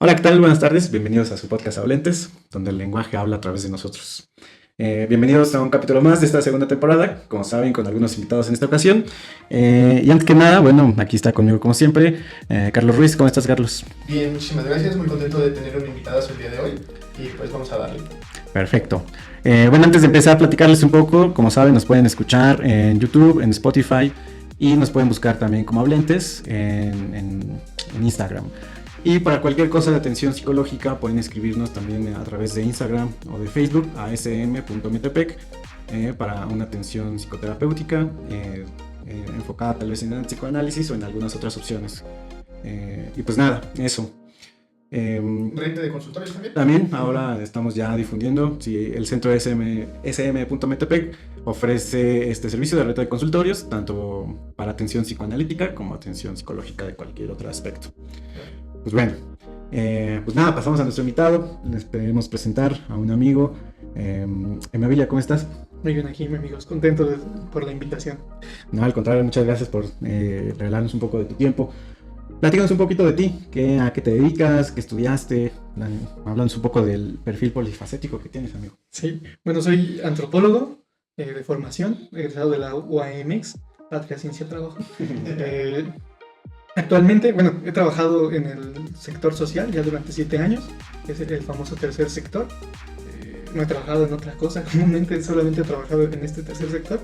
Hola, ¿qué tal? Buenas tardes. Bienvenidos a su podcast Hablentes, donde el lenguaje habla a través de nosotros. Bienvenidos a un capítulo más de esta segunda temporada, como saben, con algunos invitados en esta ocasión. Y antes que nada, bueno, aquí está conmigo como siempre, Carlos Ruiz. ¿Cómo estás, Carlos? Bien, muchísimas gracias. Muy contento de tener un invitado el día de hoy. Y pues vamos a darle. Perfecto. Bueno, antes de empezar a platicarles un poco, como saben, nos pueden escuchar en YouTube, en Spotify y nos pueden buscar también como Hablentes en Instagram. Y para cualquier cosa de atención psicológica pueden escribirnos también a través de Instagram o de Facebook a sm.metepec para una atención psicoterapéutica enfocada tal vez en el psicoanálisis o en algunas otras opciones. Y pues nada, eso. ¿Renta de consultorios también? También ahora estamos ya difundiendo, si el centro sm.metepec ofrece este servicio de renta de consultorios, tanto para atención psicoanalítica como atención psicológica de cualquier otro aspecto. Pues bueno, pues nada, pasamos a nuestro invitado. Les pedimos presentar a un amigo. Emavilla, ¿cómo estás? Muy bien aquí, mis amigos, contento por la invitación. No, al contrario, muchas gracias por regalarnos un poco de tu tiempo. Platícanos un poquito de ti, a qué te dedicas, qué estudiaste, háblanos un poco del perfil polifacético que tienes, amigo. Sí, bueno, soy antropólogo de formación, egresado de la UAMX, Patria, Ciencia, Trabajo. Actualmente, bueno, he trabajado en el sector social ya durante 7 años, que es el famoso tercer sector. No he trabajado en otra cosa, comúnmente solamente he trabajado en este tercer sector.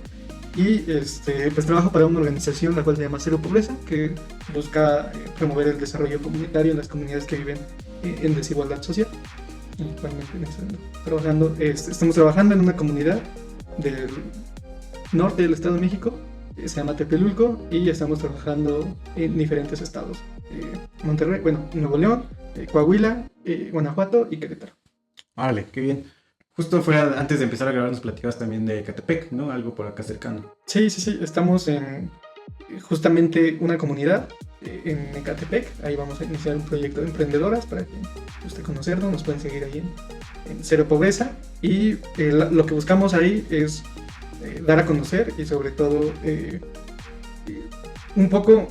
Y pues trabajo para una organización la cual se llama Cero Pobreza, que busca promover el desarrollo comunitario en las comunidades que viven en desigualdad social. Estamos trabajando en una comunidad del norte del Estado de México, se llama Tepelulco, y estamos trabajando en diferentes estados: Monterrey, bueno, Nuevo León, Coahuila, Guanajuato y Querétaro. Vale, qué bien. Justo fuera, antes de empezar a grabar, nos platicabas también de Ecatepec, ¿no? Algo por acá cercano. Sí, estamos en justamente una comunidad en Ecatepec. Ahí vamos a iniciar un proyecto de emprendedoras para que guste conocernos. Nos pueden seguir ahí en Cero Pobreza. Y lo que buscamos ahí es dar a conocer y sobre todo un poco...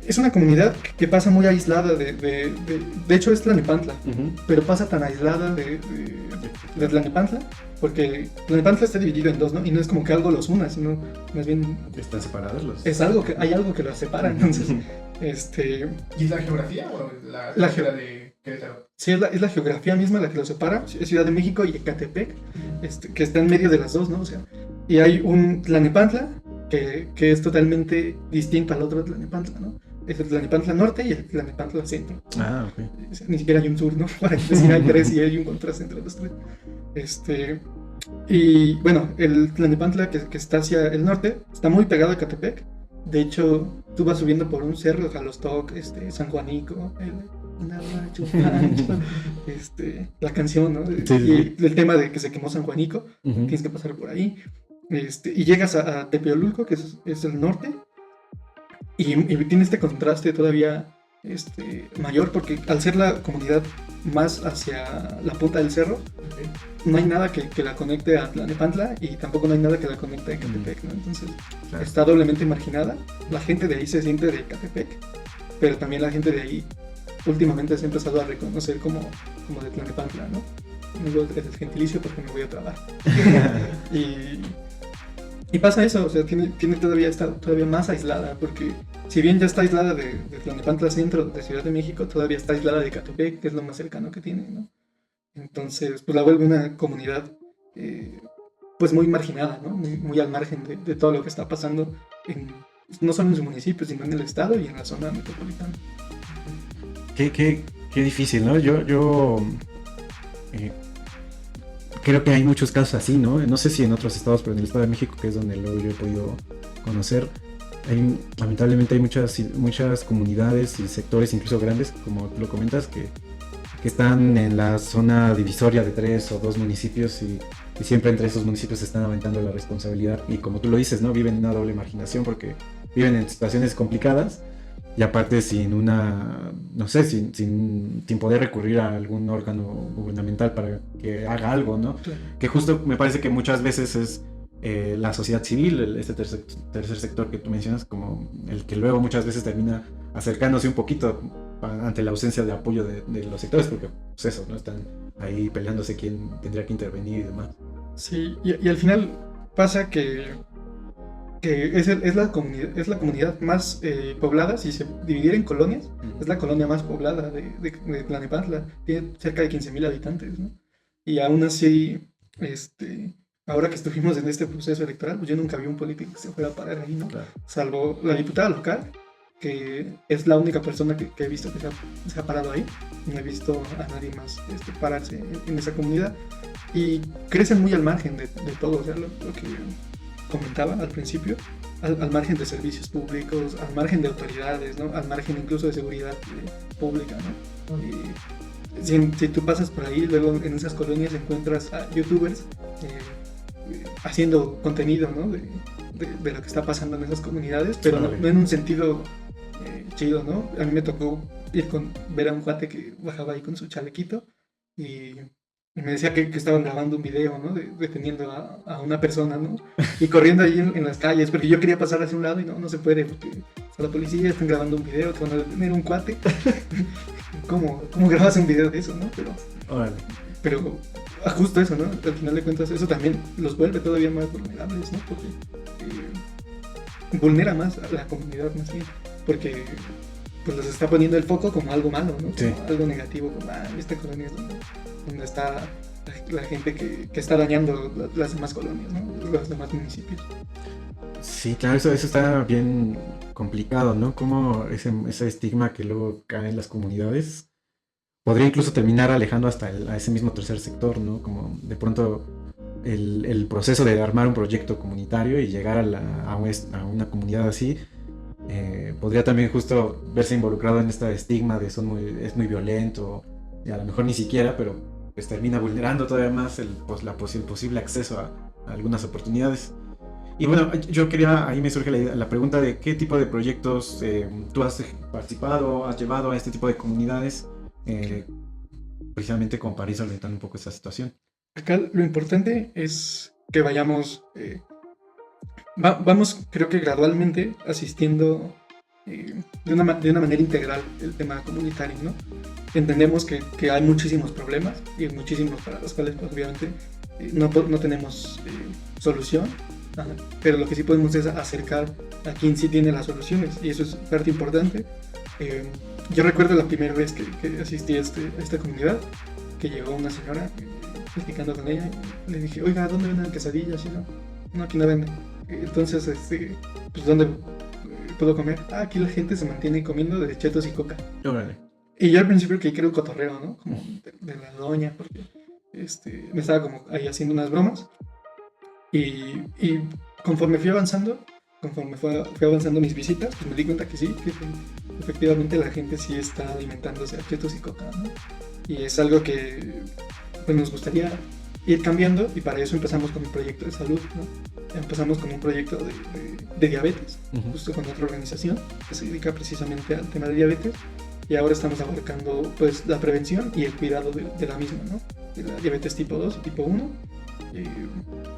Es una comunidad que pasa muy aislada de hecho es Tlalnepantla, pero pasa tan aislada de Tlalnepantla, porque Tlalnepantla está dividido en dos, ¿no? Y no es como que algo los una, sino más bien... ¿Están separados los? Hay algo que los separa, entonces... ¿Y es la geografía o la ciudad de Querétaro? Sí, es la geografía misma la que los separa. Es Ciudad de México y Ecatepec, que está en medio de las dos, ¿no? O sea, y hay un Tlalnepantla que es totalmente distinto al otro Tlalnepantla, ¿no? Es el Tlalnepantla Norte y el Tlalnepantla Centro. Ah, ok. Ni siquiera hay un sur, ¿no? Para decir hay tres y hay un contraste entre los tres. Y bueno, el Tlalnepantla que está hacia el norte está muy pegado a Ecatepec. De hecho, tú vas subiendo por un cerro, Jalostoc, San Juanico, la canción, ¿no? Sí. Y el tema de que se quemó San Juanico, tienes que pasar por ahí. Y llegas a Tepeolulco, que es el norte. Y tiene este contraste todavía mayor, porque al ser la comunidad más hacia la punta del cerro, no hay nada que la conecte a Tlalnepantla y tampoco no hay nada que la conecte a Ecatepec, ¿no? Entonces claro, está doblemente marginada. La gente de ahí se siente de Ecatepec, pero también la gente de ahí últimamente se ha empezado a reconocer como de Tlalnepantla, ¿no? No digo el gentilicio porque me voy a trabar. Y pasa eso, o sea, está todavía más aislada, porque si bien ya está aislada de Tlalnepantla Centro, de Ciudad de México, todavía está aislada de Ecatepec, que es lo más cercano que tiene, ¿no? Entonces, pues la vuelve una comunidad pues muy marginada, ¿no? Muy al margen de todo lo que está pasando, no solo en su municipio, sino en el estado y en la zona metropolitana. Qué difícil, ¿no? Yo creo que hay muchos casos así, ¿no? No sé si en otros estados, pero en el Estado de México, que es donde luego yo he podido conocer, lamentablemente hay muchas comunidades y sectores, incluso grandes, como tú lo comentas, que están en la zona divisoria de 3 o 2 municipios y siempre entre esos municipios se están aventando la responsabilidad. Y como tú lo dices, ¿no? Viven en una doble marginación porque viven en situaciones complicadas. Y aparte sin poder recurrir a algún órgano gubernamental para que haga algo, ¿no? Claro. Que justo me parece que muchas veces es la sociedad civil, este tercer sector que tú mencionas, como el que luego muchas veces termina acercándose un poquito ante la ausencia de apoyo de los sectores, porque pues eso, ¿no? Están ahí peleándose quién tendría que intervenir y demás. Sí, y al final pasa que es la comunidad más poblada. Si se dividiera en colonias, es la colonia más poblada de Tlalnepantla. Tiene cerca de 15,000 habitantes, ¿no? Y aún así, ahora que estuvimos en este proceso electoral, pues yo nunca vi un político que se fuera a parar ahí, ¿no? Claro. Salvo la diputada local, que es la única persona que he visto que se ha parado ahí. No he visto a nadie más pararse en esa comunidad. Y crecen muy al margen de todo, o sea, lo que comentaba al principio, al margen de servicios públicos, al margen de autoridades, ¿no? Al margen incluso de seguridad pública, ¿no? Y si tú pasas por ahí, luego en esas colonias encuentras a youtubers haciendo contenido, ¿no? de lo que está pasando en esas comunidades, pero no en un sentido chido, ¿no? A mí me tocó ver a un cuate que bajaba ahí con su chalequito y me decía que estaban grabando un video, ¿no? Deteniendo a una persona, ¿no? Y corriendo ahí en las calles, porque yo quería pasar hacia un lado y no se puede, porque está la policía, están grabando un video, te van a detener un cuate. ¿Cómo grabas un video de eso, no? Pero justo eso, ¿no? Al final de cuentas, eso también los vuelve todavía más vulnerables, ¿no? Porque vulnera más a la comunidad, más bien, porque pues los está poniendo el foco como algo malo, ¿no? Sí. Como algo negativo, como esta colonia es donde está la gente que está dañando las demás colonias, ¿no? Los demás municipios. Sí, claro, eso está bien complicado, ¿no? Como ese estigma que luego cae en las comunidades podría incluso terminar alejando hasta a ese mismo tercer sector, ¿no? Como de pronto el proceso de armar un proyecto comunitario y llegar a una comunidad así podría también justo verse involucrado en este estigma de es muy violento, y a lo mejor ni siquiera, pero pues termina vulnerando todavía más el posible acceso a algunas oportunidades. Y bueno, ahí me surge la pregunta de qué tipo de proyectos tú has participado, has llevado a este tipo de comunidades, precisamente como para ir solventando un poco esa situación. Acá lo importante es que vayamos, vamos creo que gradualmente asistiendo de una manera integral el tema comunitario, ¿no? Entendemos que hay muchísimos problemas y muchísimos para los cuales pues, obviamente no tenemos solución. Pero lo que sí podemos es acercar a quien sí tiene las soluciones, y eso es parte importante. Yo recuerdo la primera vez que asistí a esta comunidad, que llegó una señora platicando con ella, y le dije, oiga, ¿dónde venden quesadillas? Y no, aquí no venden. Entonces, pues, ¿dónde puedo comer? Aquí la gente se mantiene comiendo de chetos y coca. Órale. Y yo al principio creí que era un cotorreo, ¿no? Como de la doña, porque me estaba como ahí haciendo unas bromas. Y conforme fui avanzando mis visitas, pues me di cuenta que sí, que efectivamente la gente sí está alimentándose a chetos y coca, ¿no? Y es algo que pues, nos gustaría ir cambiando, y para eso empezamos con un proyecto de salud, ¿no? Empezamos con un proyecto de diabetes, justo con otra organización que se dedica precisamente al tema de diabetes, y ahora estamos abarcando pues la prevención y el cuidado de la misma, ¿no? De la diabetes tipo 2 y tipo 1.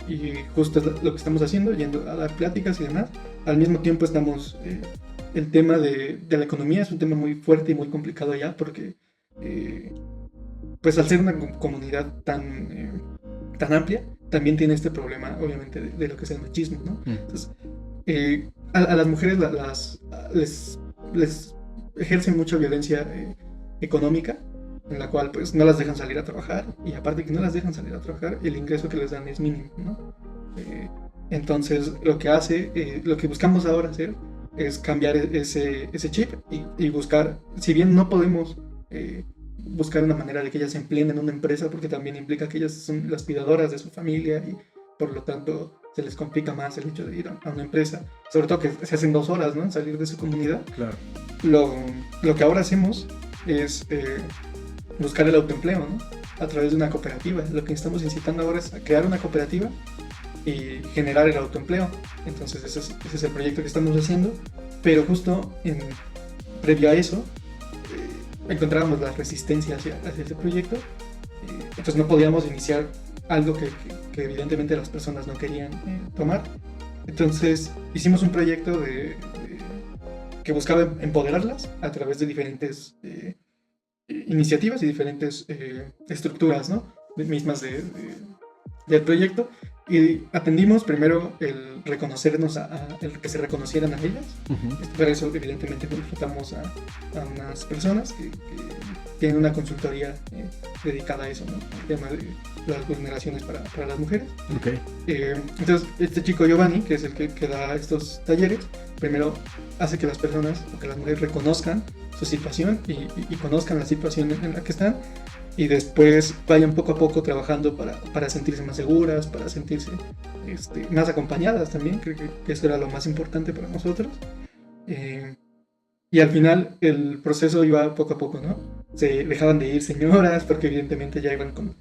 Y justo es lo que estamos haciendo, yendo a dar pláticas y demás. Al mismo tiempo estamos, el tema de la economía es un tema muy fuerte y muy complicado ya, porque pues al ser una comunidad tan amplia, también tiene este problema obviamente de lo que es el machismo, ¿no? Entonces, a las mujeres les ejercen mucha violencia económica, en la cual pues no las dejan salir a trabajar, y aparte que no las dejan salir a trabajar, el ingreso que les dan es mínimo, ¿no? Entonces lo que buscamos ahora hacer es cambiar ese chip y buscar, si bien no podemos buscar una manera de que ellas se empleen en una empresa, porque también implica que ellas son las cuidadoras de su familia y por lo tanto se les complica más el hecho de ir a una empresa, sobre todo que se hacen 2 horas, ¿no? En salir de su comunidad. Claro. Lo que ahora hacemos es buscar el autoempleo, ¿no? A través de una cooperativa. Lo que estamos incitando ahora es a crear una cooperativa y generar el autoempleo. Entonces ese es el proyecto que estamos haciendo, pero justo previo a eso encontrábamos la resistencia hacia ese proyecto, entonces no podíamos iniciar algo que evidentemente las personas no querían tomar. Entonces hicimos un proyecto que buscaba empoderarlas a través de diferentes iniciativas y diferentes estructuras, ¿no? Mismas del proyecto. Y atendimos primero el reconocernos, el que se reconocieran a ellas. Para eso, evidentemente, contratamos a unas personas que tienen una consultoría dedicada a eso, ¿no? Al tema de las vulneraciones para las mujeres. Okay. Entonces, este chico Giovanni, que es el que da estos talleres, primero hace que las personas o que las mujeres reconozcan su situación y conozcan la situación en la que están, y después vayan poco a poco trabajando para sentirse más seguras, para sentirse más acompañadas también. Creo que eso era lo más importante para nosotros. Y al final el proceso iba poco a poco, ¿no? Se dejaban de ir señoras porque evidentemente ya iban con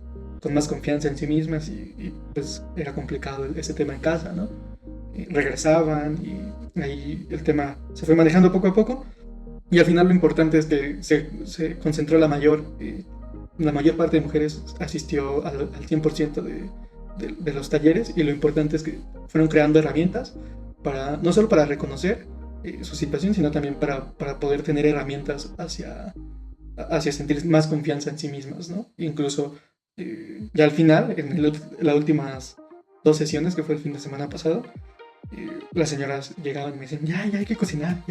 más confianza en sí mismas y pues era complicado ese tema en casa, ¿no? Regresaban y ahí el tema se fue manejando poco a poco, y al final lo importante es que se concentró la mayor parte de mujeres asistió al 100% de los talleres, y lo importante es que fueron creando herramientas no solo para reconocer su situación, sino también para poder tener herramientas hacia sentir más confianza en sí mismas, ¿no? Incluso ya al final, en las últimas 2 sesiones, que fue el fin de semana pasado, las señoras llegaban y me decían, ya hay que cocinar,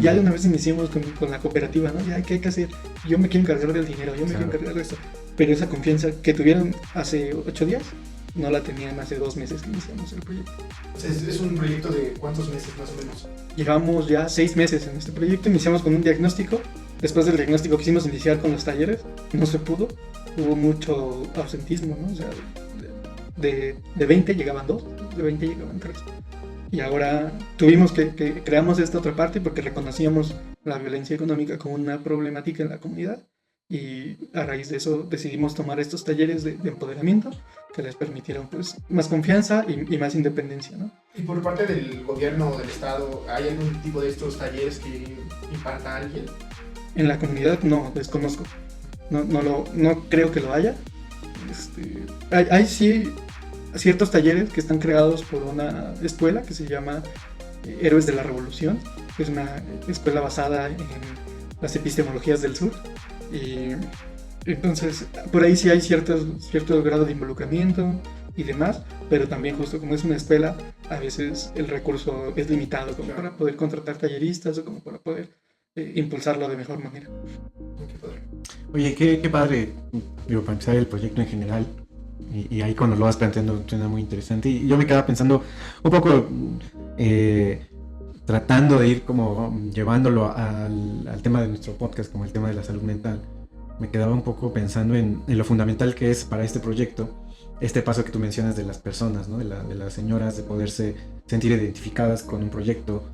ya de una vez iniciamos con la cooperativa, ¿no? Ya, ¿qué hay que hacer? Yo me quiero encargar del dinero, yo me quiero encargar de esto. Pero esa confianza que tuvieron hace 8 días, no la tenían hace 2 meses que iniciamos el proyecto. O sea, ¿es un proyecto de cuántos meses más o menos? Llevamos ya 6 meses en este proyecto. Iniciamos con un diagnóstico. Después del diagnóstico quisimos iniciar con los talleres, no se pudo, hubo mucho ausentismo, ¿no? O sea, de 20 llegaban 2, de 20 llegaban 3. Y ahora tuvimos que creamos esta otra parte porque reconocíamos la violencia económica como una problemática en la comunidad, y a raíz de eso decidimos tomar estos talleres de empoderamiento que les permitieron pues más confianza y más independencia, ¿no? ¿Y por parte del gobierno o del estado hay algún tipo de estos talleres que imparta alguien? En la comunidad no, desconozco. No creo que lo haya. Hay sí ciertos talleres que están creados por una escuela que se llama Héroes de la Revolución, que es una escuela basada en las epistemologías del sur, y entonces por ahí sí hay cierto grado de involucramiento y demás, pero también justo como es una escuela, a veces el recurso es limitado como para poder contratar talleristas o como para poder impulsarlo de mejor manera. Oye, qué padre, digo, para empezar el proyecto en general, y ahí cuando lo vas planteando suena muy interesante, y yo me quedaba pensando un poco, tratando de ir como llevándolo al tema de nuestro podcast, como el tema de la salud mental. Me quedaba un poco pensando en lo fundamental que es para este proyecto, este paso que tú mencionas de las personas, ¿no? de las señoras, de poderse sentir identificadas con un proyecto,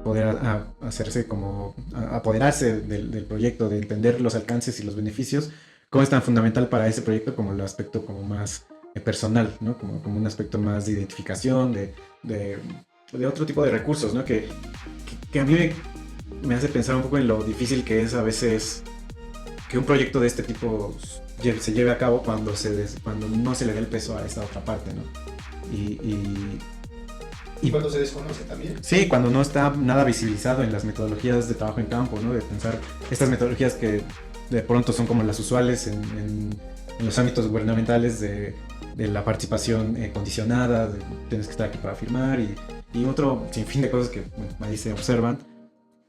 poder hacerse como apoderarse del proyecto, de entender los alcances y los beneficios, cómo es tan fundamental para ese proyecto como el aspecto como más personal, ¿no? como un aspecto más de identificación, de otro tipo de recursos, ¿no? que a mí me hace pensar un poco en lo difícil que es a veces que un proyecto de este tipo se lleve a cabo cuando no se le da el peso a esta otra parte, ¿no? Y cuando se desconoce también. Sí, cuando no está nada visibilizado en las metodologías de trabajo en campo, ¿no? De pensar estas metodologías que de pronto son como las usuales en los ámbitos gubernamentales de la participación condicionada, tienes que estar aquí para firmar, y otro sinfín de cosas que ahí se observan,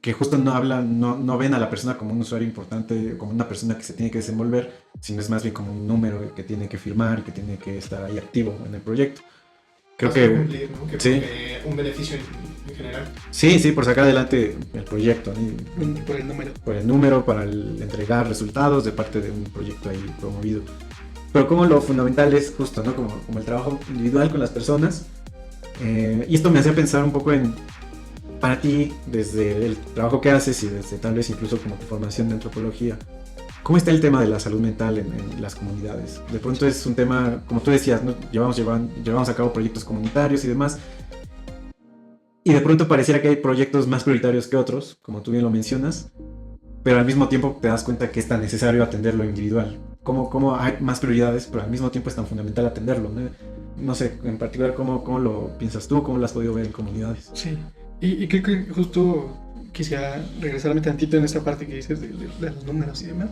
que justo no ven a la persona como un usuario importante, como una persona que se tiene que desenvolver, sino es más bien como un número que tiene que firmar, que tiene que estar ahí activo en el proyecto. Creo que cumplir, ¿no? Que sí. Un beneficio en general. Sí, por sacar adelante el proyecto, ¿no? Por el número, para entregar resultados de parte de un proyecto ahí promovido. Pero como lo fundamental es justo, ¿no? Como el trabajo individual con las personas. Y esto me hacía pensar un poco para ti, desde el trabajo que haces y desde tal vez incluso como tu formación de antropología, ¿cómo está el tema de la salud mental en las comunidades? De pronto es un tema, como tú decías, ¿no? llevamos a cabo proyectos comunitarios y demás, y de pronto pareciera que hay proyectos más prioritarios que otros, como tú bien lo mencionas, pero al mismo tiempo te das cuenta que es tan necesario atender lo individual. ¿Cómo hay más prioridades, pero al mismo tiempo es tan fundamental atenderlo, ¿no? No sé, en particular, ¿cómo lo piensas tú? ¿Cómo lo has podido ver en comunidades? Sí, y creo que justo quisiera regresarme tantito en esta parte que dices de los números y demás,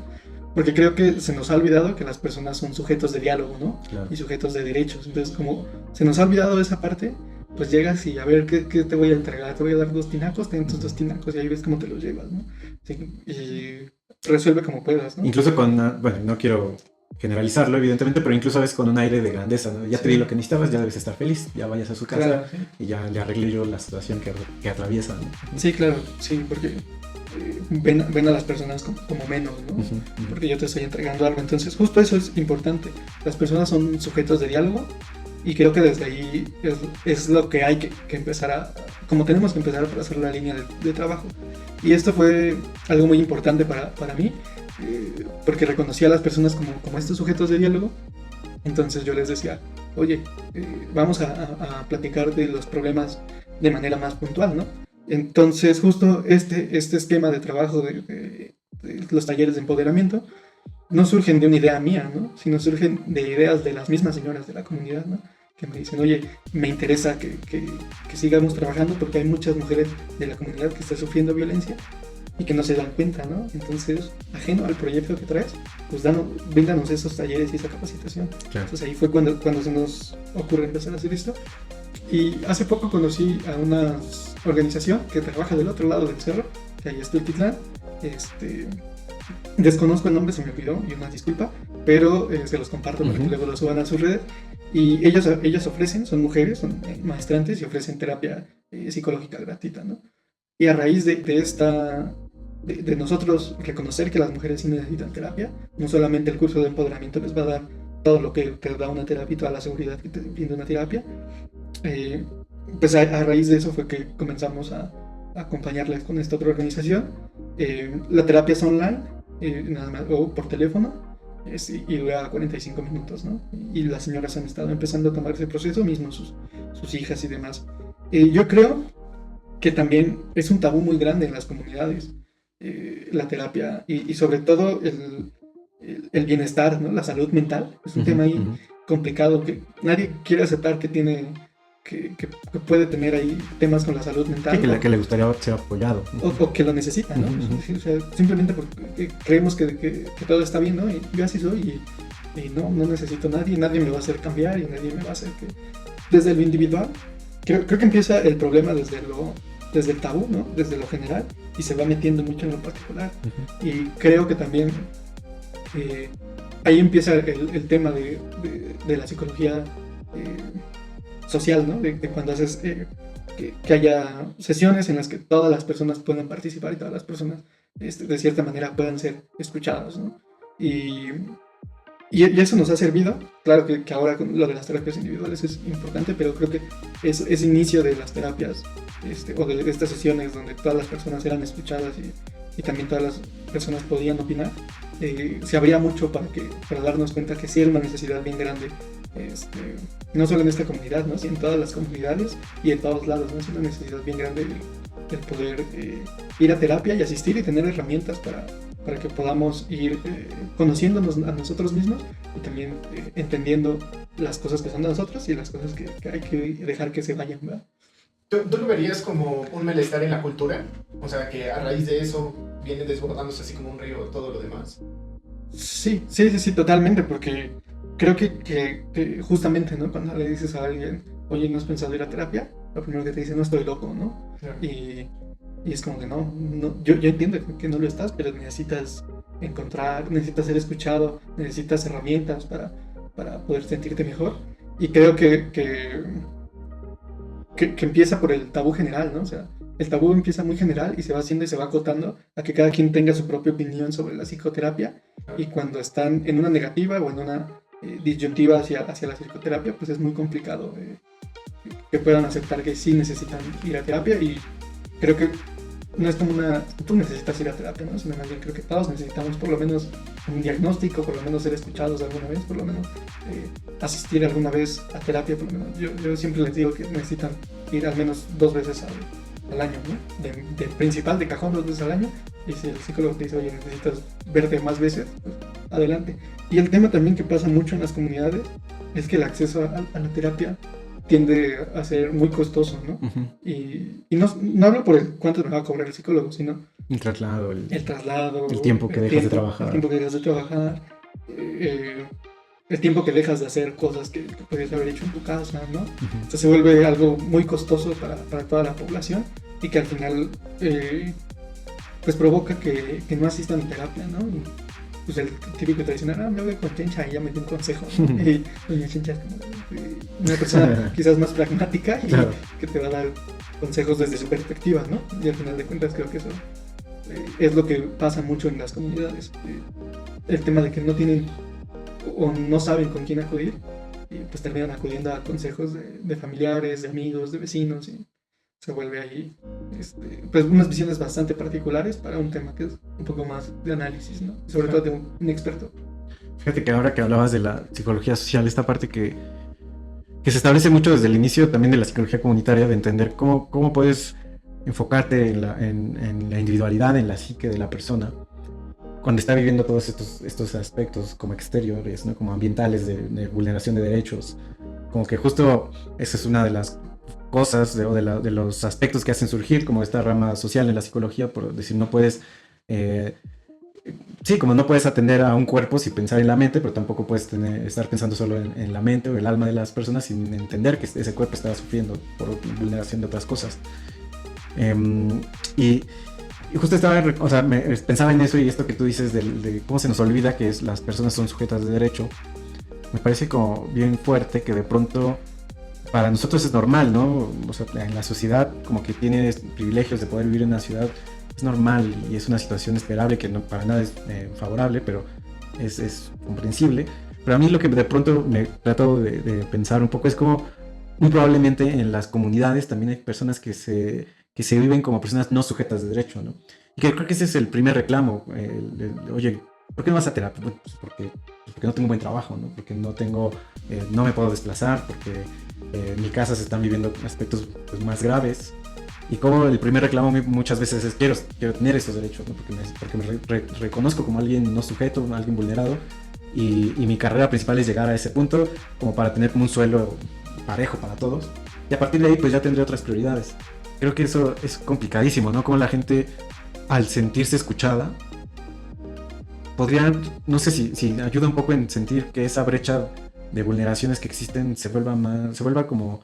porque creo que se nos ha olvidado que las personas son sujetos de diálogo, ¿no? Claro. Y sujetos de derechos. Entonces, como se nos ha olvidado esa parte, pues llegas y a ver qué te voy a entregar. Te voy a dar 2 tinacos, ten tus 2 tinacos y ahí ves cómo te los llevas, ¿no? Sí, y resuelve como puedas, ¿no? Incluso con, bueno, no quiero generalizarlo, evidentemente, pero incluso a veces con un aire de grandeza, ¿no? Ya te di lo que necesitabas, ya debes estar feliz, ya vayas a su casa, Claro, sí. y ya le arreglé yo la situación que atraviesa, ¿no? Sí, claro, sí, porque ven a las personas como menos, ¿no? Porque yo te estoy entregando algo. Entonces, justo eso es importante. Las personas son sujetos de diálogo y creo que desde ahí es lo que hay que empezar como tenemos que empezar a trazar la línea de trabajo. Y esto fue algo muy importante para mí, porque reconocí a las personas como estos sujetos de diálogo. Entonces yo les decía, oye, vamos a platicar de los problemas de manera más puntual, ¿no? Entonces justo este esquema de trabajo de los talleres de empoderamiento no surgen de una idea mía, ¿no? Sino surgen de ideas de las mismas señoras de la comunidad, ¿no? Que me dicen, oye, me interesa que sigamos trabajando porque hay muchas mujeres de la comunidad que están sufriendo violencia y que no se dan cuenta, ¿no? Entonces, ajeno al proyecto que traes, pues bríndanos esos talleres y esa capacitación. Claro. Entonces ahí fue cuando se nos ocurre empezar a hacer esto. Y hace poco conocí a una organización que trabaja del otro lado del cerro, que ahí es Tultitlán. Desconozco el nombre, se me olvidó, y una disculpa, pero se los comparto para que luego lo suban a sus redes. Y ellos ofrecen, son mujeres, son maestrantes y ofrecen terapia psicológica gratuita, ¿no? Y a raíz de nosotros reconocer que las mujeres sí necesitan terapia, no solamente el curso de empoderamiento les va a dar todo lo que te da una terapia y toda la seguridad que te brinda una terapia, pues a raíz de eso fue que comenzamos a acompañarles con esta otra organización. La terapia es online, nada más, o por teléfono, y dura 45 minutos, ¿no? Y las señoras han estado empezando a tomar ese proceso, mismo sus hijas y demás. Yo creo que también es un tabú muy grande en las comunidades, la terapia, y sobre todo el bienestar, ¿no? La salud mental, es un tema ahí complicado, que nadie quiere aceptar que puede tener ahí temas con la salud mental. Que le gustaría ser apoyado. O que lo necesita, ¿no? O sea, simplemente porque creemos que todo está bien, ¿no? Y yo así soy y no necesito nadie me va a hacer cambiar y nadie me va a hacer que... Desde lo individual, creo que empieza el problema desde el tabú, ¿no? Desde lo general, y se va metiendo mucho en lo particular. Y creo que también ahí empieza el tema de la psicología social, ¿no? De cuando haces que haya sesiones en las que todas las personas puedan participar y todas las personas de cierta manera puedan ser escuchadas, ¿no? Y eso nos ha servido. Claro que ahora con lo de las terapias individuales es importante, pero creo que ese inicio de las terapias o de estas sesiones donde todas las personas eran escuchadas y también todas las personas podían opinar, se abría mucho para darnos cuenta que sí era una necesidad bien grande, no solo en esta comunidad, ¿no? Sino en todas las comunidades y en todos lados, ¿no? Es una necesidad bien grande el poder ir a terapia y asistir y tener herramientas para que podamos ir conociéndonos a nosotros mismos y también entendiendo las cosas que son de nosotros y las cosas que hay que dejar que se vayan, ¿verdad? ¿Tú lo verías como un malestar en la cultura? O sea, que a raíz de eso viene desbordándose así como un río todo lo demás. Sí, totalmente, porque creo que justamente, ¿no? Cuando le dices a alguien, oye, ¿no has pensado ir a terapia? Lo primero que te dice, no estoy loco, ¿no? Claro. Y es como que no, yo entiendo que no lo estás, pero necesitas ser escuchado, necesitas herramientas para poder sentirte mejor. Y creo que empieza por el tabú general, ¿no? O sea, el tabú empieza muy general y se va haciendo y se va acotando a que cada quien tenga su propia opinión sobre la psicoterapia, y cuando están en una negativa o en una disyuntiva hacia la psicoterapia, pues es muy complicado que puedan aceptar que sí necesitan ir a terapia. Y creo que no es como tú necesitas ir a terapia, ¿no? Sino más bien creo que todos necesitamos por lo menos un diagnóstico, por lo menos ser escuchados alguna vez, por lo menos asistir alguna vez a terapia, por lo menos. Yo siempre les digo que necesitan ir al menos 2 veces al año, ¿no? De principal, de cajón, 2 veces al año. Y si el psicólogo te dice, oye, necesitas verte más veces, pues adelante. Y el tema también que pasa mucho en las comunidades es que el acceso a la terapia tiende a ser muy costoso, ¿no? Y no hablo por cuánto me va a cobrar el psicólogo, sino el traslado, el tiempo que dejas de trabajar. El tiempo que dejas de trabajar, el tiempo que dejas de hacer cosas que podrías haber hecho en tu casa, ¿no? Entonces se vuelve algo muy costoso para toda la población y que al final pues provoca que no asistan a terapia, ¿no? Y, pues el típico tradicional, me voy con Chencha y ya me dio un consejo, ¿no? Y doña Chencha es como una persona quizás más pragmática y claro, que te va a dar consejos desde su perspectiva, ¿no? Y al final de cuentas creo que eso es lo que pasa mucho en las comunidades, el tema de que no tienen o no saben con quién acudir y pues terminan acudiendo a consejos de familiares, de amigos, de vecinos y se vuelve ahí pues unas visiones bastante particulares para un tema que es un poco más de análisis, ¿no? Sobre todo de un experto. Fíjate que ahora que hablabas de la psicología social, esta parte que se establece mucho desde el inicio también de la psicología comunitaria, de entender cómo puedes enfocarte en la individualidad, en la psique de la persona cuando está viviendo todos estos aspectos como exteriores, ¿no? Como ambientales de vulneración de derechos. Como que justo esa es una de las cosas de los aspectos que hacen surgir como esta rama social en la psicología, por decir, no puedes como no puedes atender a un cuerpo sin pensar en la mente, pero tampoco puedes estar pensando solo en la mente o el alma de las personas sin entender que ese cuerpo está sufriendo por vulneración de otras cosas. Y justo pensaba en eso y esto que tú dices de cómo se nos olvida que las personas son sujetas de derecho. Me parece como bien fuerte que de pronto para nosotros es normal, ¿no? O sea, en la sociedad como que tienes privilegios de poder vivir en una ciudad, es normal y es una situación esperable que no para nada es favorable, pero es comprensible. Pero a mí lo que de pronto me trato de pensar un poco es como muy probablemente en las comunidades también hay personas que se viven como personas no sujetas de derecho, ¿no? Y que creo que ese es el primer reclamo. Oye, ¿por qué no vas a terapia? Pues porque no tengo buen trabajo, ¿no? Porque no me puedo desplazar, porque en mi casa se están viviendo aspectos pues, más graves. Y como el primer reclamo muchas veces es quiero tener esos derechos, ¿no? Porque me reconozco como alguien no sujeto, alguien vulnerado. Y mi carrera principal es llegar a ese punto como para tener como un suelo parejo para todos. Y a partir de ahí pues ya tendré otras prioridades. Creo que eso es complicadísimo, ¿no? Como la gente, al sentirse escuchada, podría, no sé si ayuda un poco en sentir que esa brecha de vulneraciones que existen se vuelva como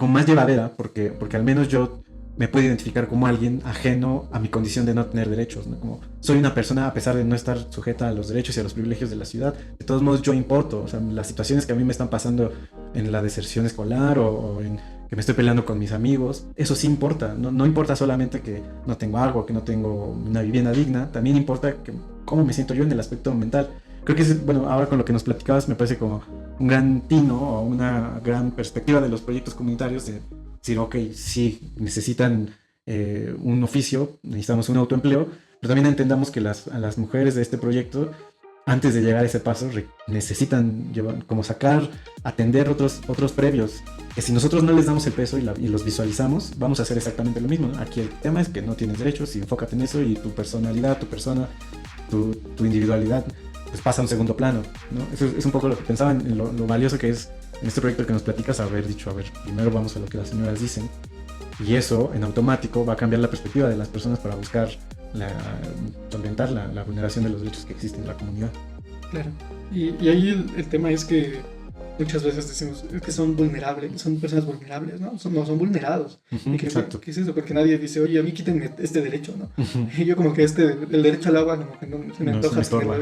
más llevadera, porque al menos yo me puedo identificar como alguien ajeno a mi condición de no tener derechos, ¿no? Como soy una persona, a pesar de no estar sujeta a los derechos y a los privilegios de la ciudad, de todos modos yo importo. O sea, las situaciones que a mí me están pasando en la deserción escolar o en que me estoy peleando con mis amigos, eso sí importa. No importa solamente que no tengo algo, que no tengo una vivienda digna, también importa cómo me siento yo en el aspecto mental. Creo que ahora con lo que nos platicabas me parece como un gran tino o una gran perspectiva de los proyectos comunitarios de decir, ok, sí, necesitan un oficio, necesitamos un autoempleo, pero también entendamos que a las mujeres de este proyecto, antes de llegar a ese paso, necesitan atender otros previos, que si nosotros no les damos el peso y los visualizamos, vamos a hacer exactamente lo mismo, ¿no? Aquí el tema es que no tienes derechos y enfócate en eso y tu personalidad, tu persona, tu individualidad, pues pasa a un segundo plano, ¿no? Eso es un poco lo que pensaba en lo valioso que es en este proyecto que nos platicas, haber dicho, primero vamos a lo que las señoras dicen, y eso en automático va a cambiar la perspectiva de las personas para buscar solventar la vulneración de los derechos que existen en la comunidad. Claro, y ahí el tema es que muchas veces decimos que son vulnerables, son personas vulnerables, ¿no? No son vulnerados. Y exacto. ¿Qué es eso? Porque nadie dice, oye, a mí quítenme este derecho, ¿no? Y yo como que el derecho al agua como que no se me antoja. Como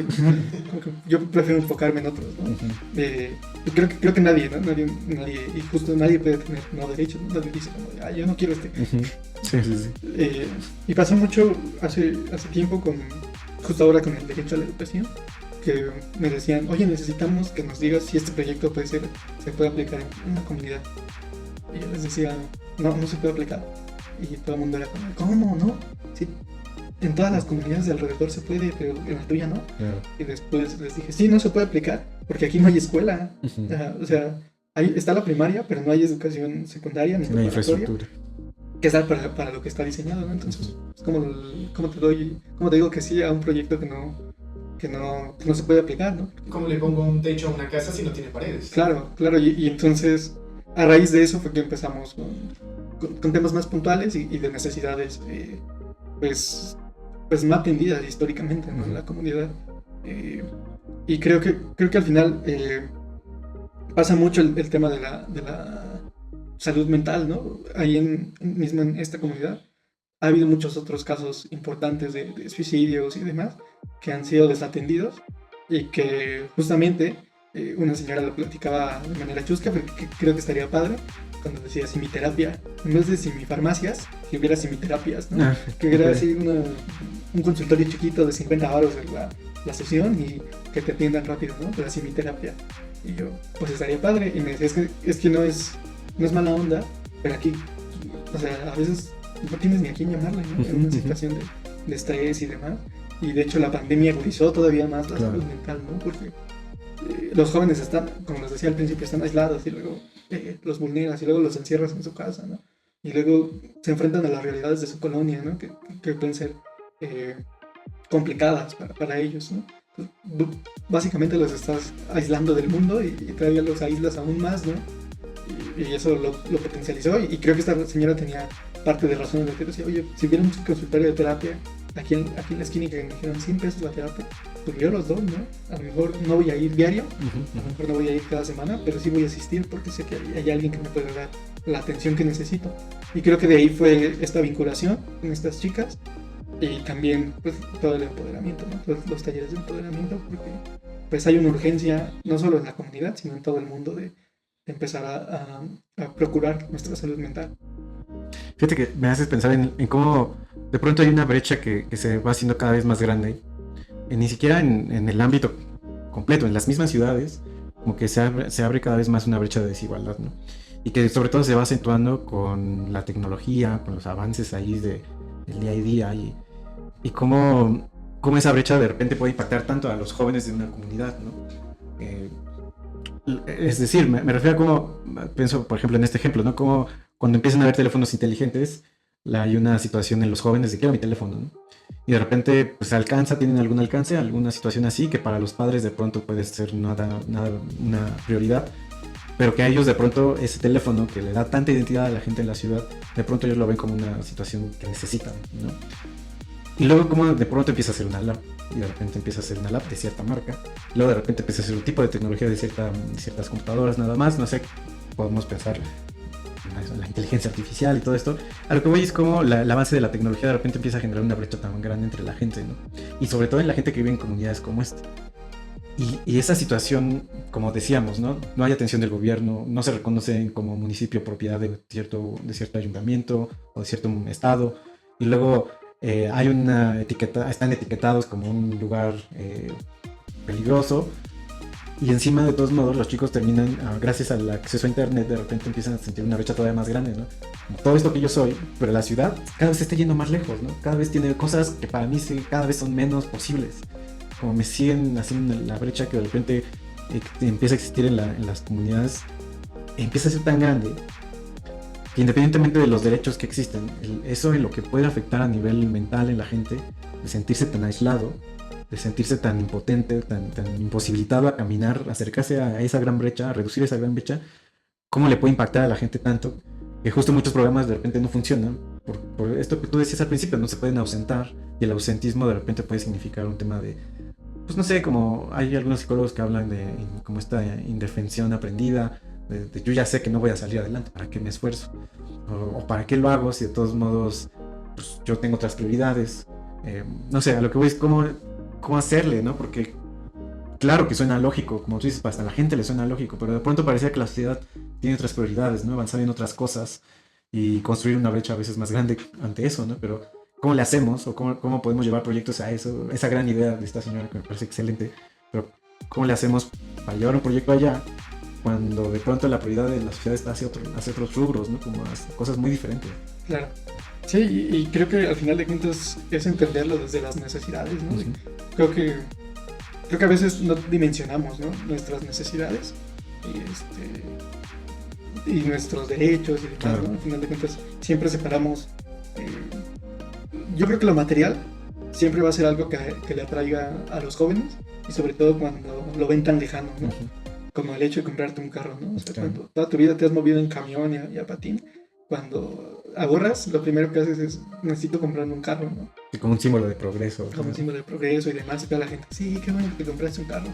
que yo prefiero enfocarme en otros, ¿no? Creo que nadie, ¿no? Nadie, y justo nadie puede tener derechos, ¿no? Nadie dice, como, yo no quiero este. Sí. Y pasó mucho hace tiempo justo ahora con el derecho a la educación, que me decían, oye, necesitamos que nos digas si este proyecto se puede aplicar en una comunidad. Y yo les decía, no se puede aplicar. Y todo el mundo era como, ¿cómo no? Sí, en todas las comunidades de alrededor se puede, pero en la tuya no. Yeah. Y después les dije, sí, no se puede aplicar, porque aquí no hay escuela. O sea, ahí está la primaria, pero no hay educación secundaria ni infraestructura. Que es para lo que está diseñado, ¿no? Entonces, es como te digo que sí a un proyecto que no se puede aplicar, ¿no? ¿Cómo le pongo un techo a una casa si no tiene paredes? Claro, y entonces a raíz de eso fue que empezamos con temas más puntuales y de necesidades pues no atendidas históricamente, ¿no? En la comunidad. Y creo que al final pasa mucho el tema de la salud mental, ¿no? Ahí mismo en esta comunidad ha habido muchos otros casos importantes de suicidios y demás que han sido desatendidos y que justamente una señora lo platicaba de manera chusca, pero que creo que estaría padre cuando decía simiterapia, en vez de simifarmacias, que hubiera simiterapias, ¿no? Que hubiera así un consultorio chiquito de 50 euros la sesión y que te atiendan rápido, ¿no? La simiterapia. Y yo, pues estaría padre. Y me decía, es que no es mala onda, pero aquí, o sea, a veces no tienes ni a quién llamarle, ¿no? En una situación de estrés y demás. Y de hecho la pandemia agudizó todavía más la salud mental, ¿no? Porque los jóvenes están, como les decía al principio, están aislados y luego los vulneras y luego los encierras en su casa, ¿no? Y luego se enfrentan a las realidades de su colonia, ¿no? Que pueden ser complicadas para ellos, ¿no? Entonces, básicamente los estás aislando del mundo y todavía los aíslas aún más, ¿no? Y eso lo potencializó y creo que esta señora tenía parte de razón en lo que decía, oye, si hubiera un consultorio de terapia aquí en la esquina que me dijeron 100 pesos la terapia, pues yo los doy, ¿no? A lo mejor no voy a ir diario, a lo mejor no voy a ir cada semana, pero sí voy a asistir porque sé que hay alguien que me puede dar la atención que necesito. Y creo que de ahí fue esta vinculación con estas chicas y también pues todo el empoderamiento, ¿no? Todos los talleres de empoderamiento, porque pues hay una urgencia no solo en la comunidad, sino en todo el mundo de empezar a procurar nuestra salud mental. Fíjate que me haces pensar en cómo de pronto hay una brecha que se va haciendo cada vez más grande, ni siquiera en el ámbito completo, en las mismas ciudades, como que se abre cada vez más una brecha de desigualdad, ¿no? Y que sobre todo se va acentuando con la tecnología, con los avances ahí del día a día y cómo esa brecha de repente puede impactar tanto a los jóvenes de una comunidad, ¿no? Es decir, me refiero a cómo, pienso por ejemplo en este ejemplo, ¿no? Como cuando empiezan a haber teléfonos inteligentes, hay una situación en los jóvenes de quiero mi teléfono, ¿no? Y de repente pues tienen algún alcance, alguna situación así que para los padres de pronto puede ser nada una prioridad, pero que a ellos de pronto ese teléfono que le da tanta identidad a la gente en la ciudad, de pronto ellos lo ven como una situación que necesitan, ¿no? Y luego como de pronto empieza a ser una lap, y de repente empieza a ser una lap de cierta marca, y luego de repente empieza a ser un tipo de tecnología de ciertas computadoras nada más, no sé, podemos pensar en la inteligencia artificial y todo esto. A lo que voy es como el avance de la tecnología de repente empieza a generar una brecha tan grande entre la gente, ¿no? Y sobre todo en la gente que vive en comunidades como esta. Y esa situación, como decíamos, ¿no? No hay atención del gobierno, no se reconoce como municipio propiedad de cierto ayuntamiento o de cierto estado, y luego hay una etiqueta, están etiquetados como un lugar peligroso, y encima de todos modos los chicos terminan, gracias al acceso a internet, de repente empiezan a sentir una brecha todavía más grande, ¿no? Como todo esto que yo soy, pero la ciudad cada vez se está yendo más lejos, ¿no? Cada vez tiene cosas que para mí cada vez son menos posibles, como me siguen haciendo la brecha que de repente empieza a existir en las comunidades, empieza a ser tan grande que independientemente de los derechos que existen, eso es lo que puede afectar a nivel mental en la gente, de sentirse tan aislado, de sentirse tan impotente, tan imposibilitado a caminar, acercarse a esa gran brecha, a reducir esa gran brecha, cómo le puede impactar a la gente tanto, que justo muchos programas de repente no funcionan, por esto que tú decías al principio, no se pueden ausentar, y el ausentismo de repente puede significar un tema de, pues no sé, como hay algunos psicólogos que hablan de como esta indefensión aprendida, de yo ya sé que no voy a salir adelante, ¿para qué me esfuerzo? O ¿para qué lo hago si de todos modos pues, yo tengo otras prioridades? No sé, a lo que voy es cómo hacerle, ¿no? Porque claro que suena lógico, como tú dices, hasta a la gente le suena lógico, pero de pronto parecía que la sociedad tiene otras prioridades, ¿no? Avanzar en otras cosas y construir una brecha a veces más grande ante eso, ¿no? Pero ¿cómo le hacemos? ¿O cómo podemos llevar proyectos a eso? Esa gran idea de esta señora que me parece excelente, pero ¿cómo le hacemos para llevar un proyecto allá cuando de pronto la prioridad de la sociedad está hacia otros rubros, ¿no? Como hacia cosas muy diferentes. Claro. Sí, y creo que al final de cuentas es entenderlo desde las necesidades, ¿no? Sí. Creo que a veces no dimensionamos, ¿no? Nuestras necesidades y nuestros derechos y demás, claro. ¿No? Al final de cuentas siempre separamos. Yo creo que lo material siempre va a ser algo que le atraiga a los jóvenes y sobre todo cuando lo ven tan lejano, ¿no? como el hecho de comprarte un carro, ¿no? O sea, Claro. cuando toda tu vida te has movido en camión y a patín, cuando ahorras, lo primero que haces es, necesito comprarme un carro, ¿no? Y como un símbolo de progreso. Como ¿no? un símbolo de progreso y demás, y toda la gente, sí, qué bueno que te compraste un carro.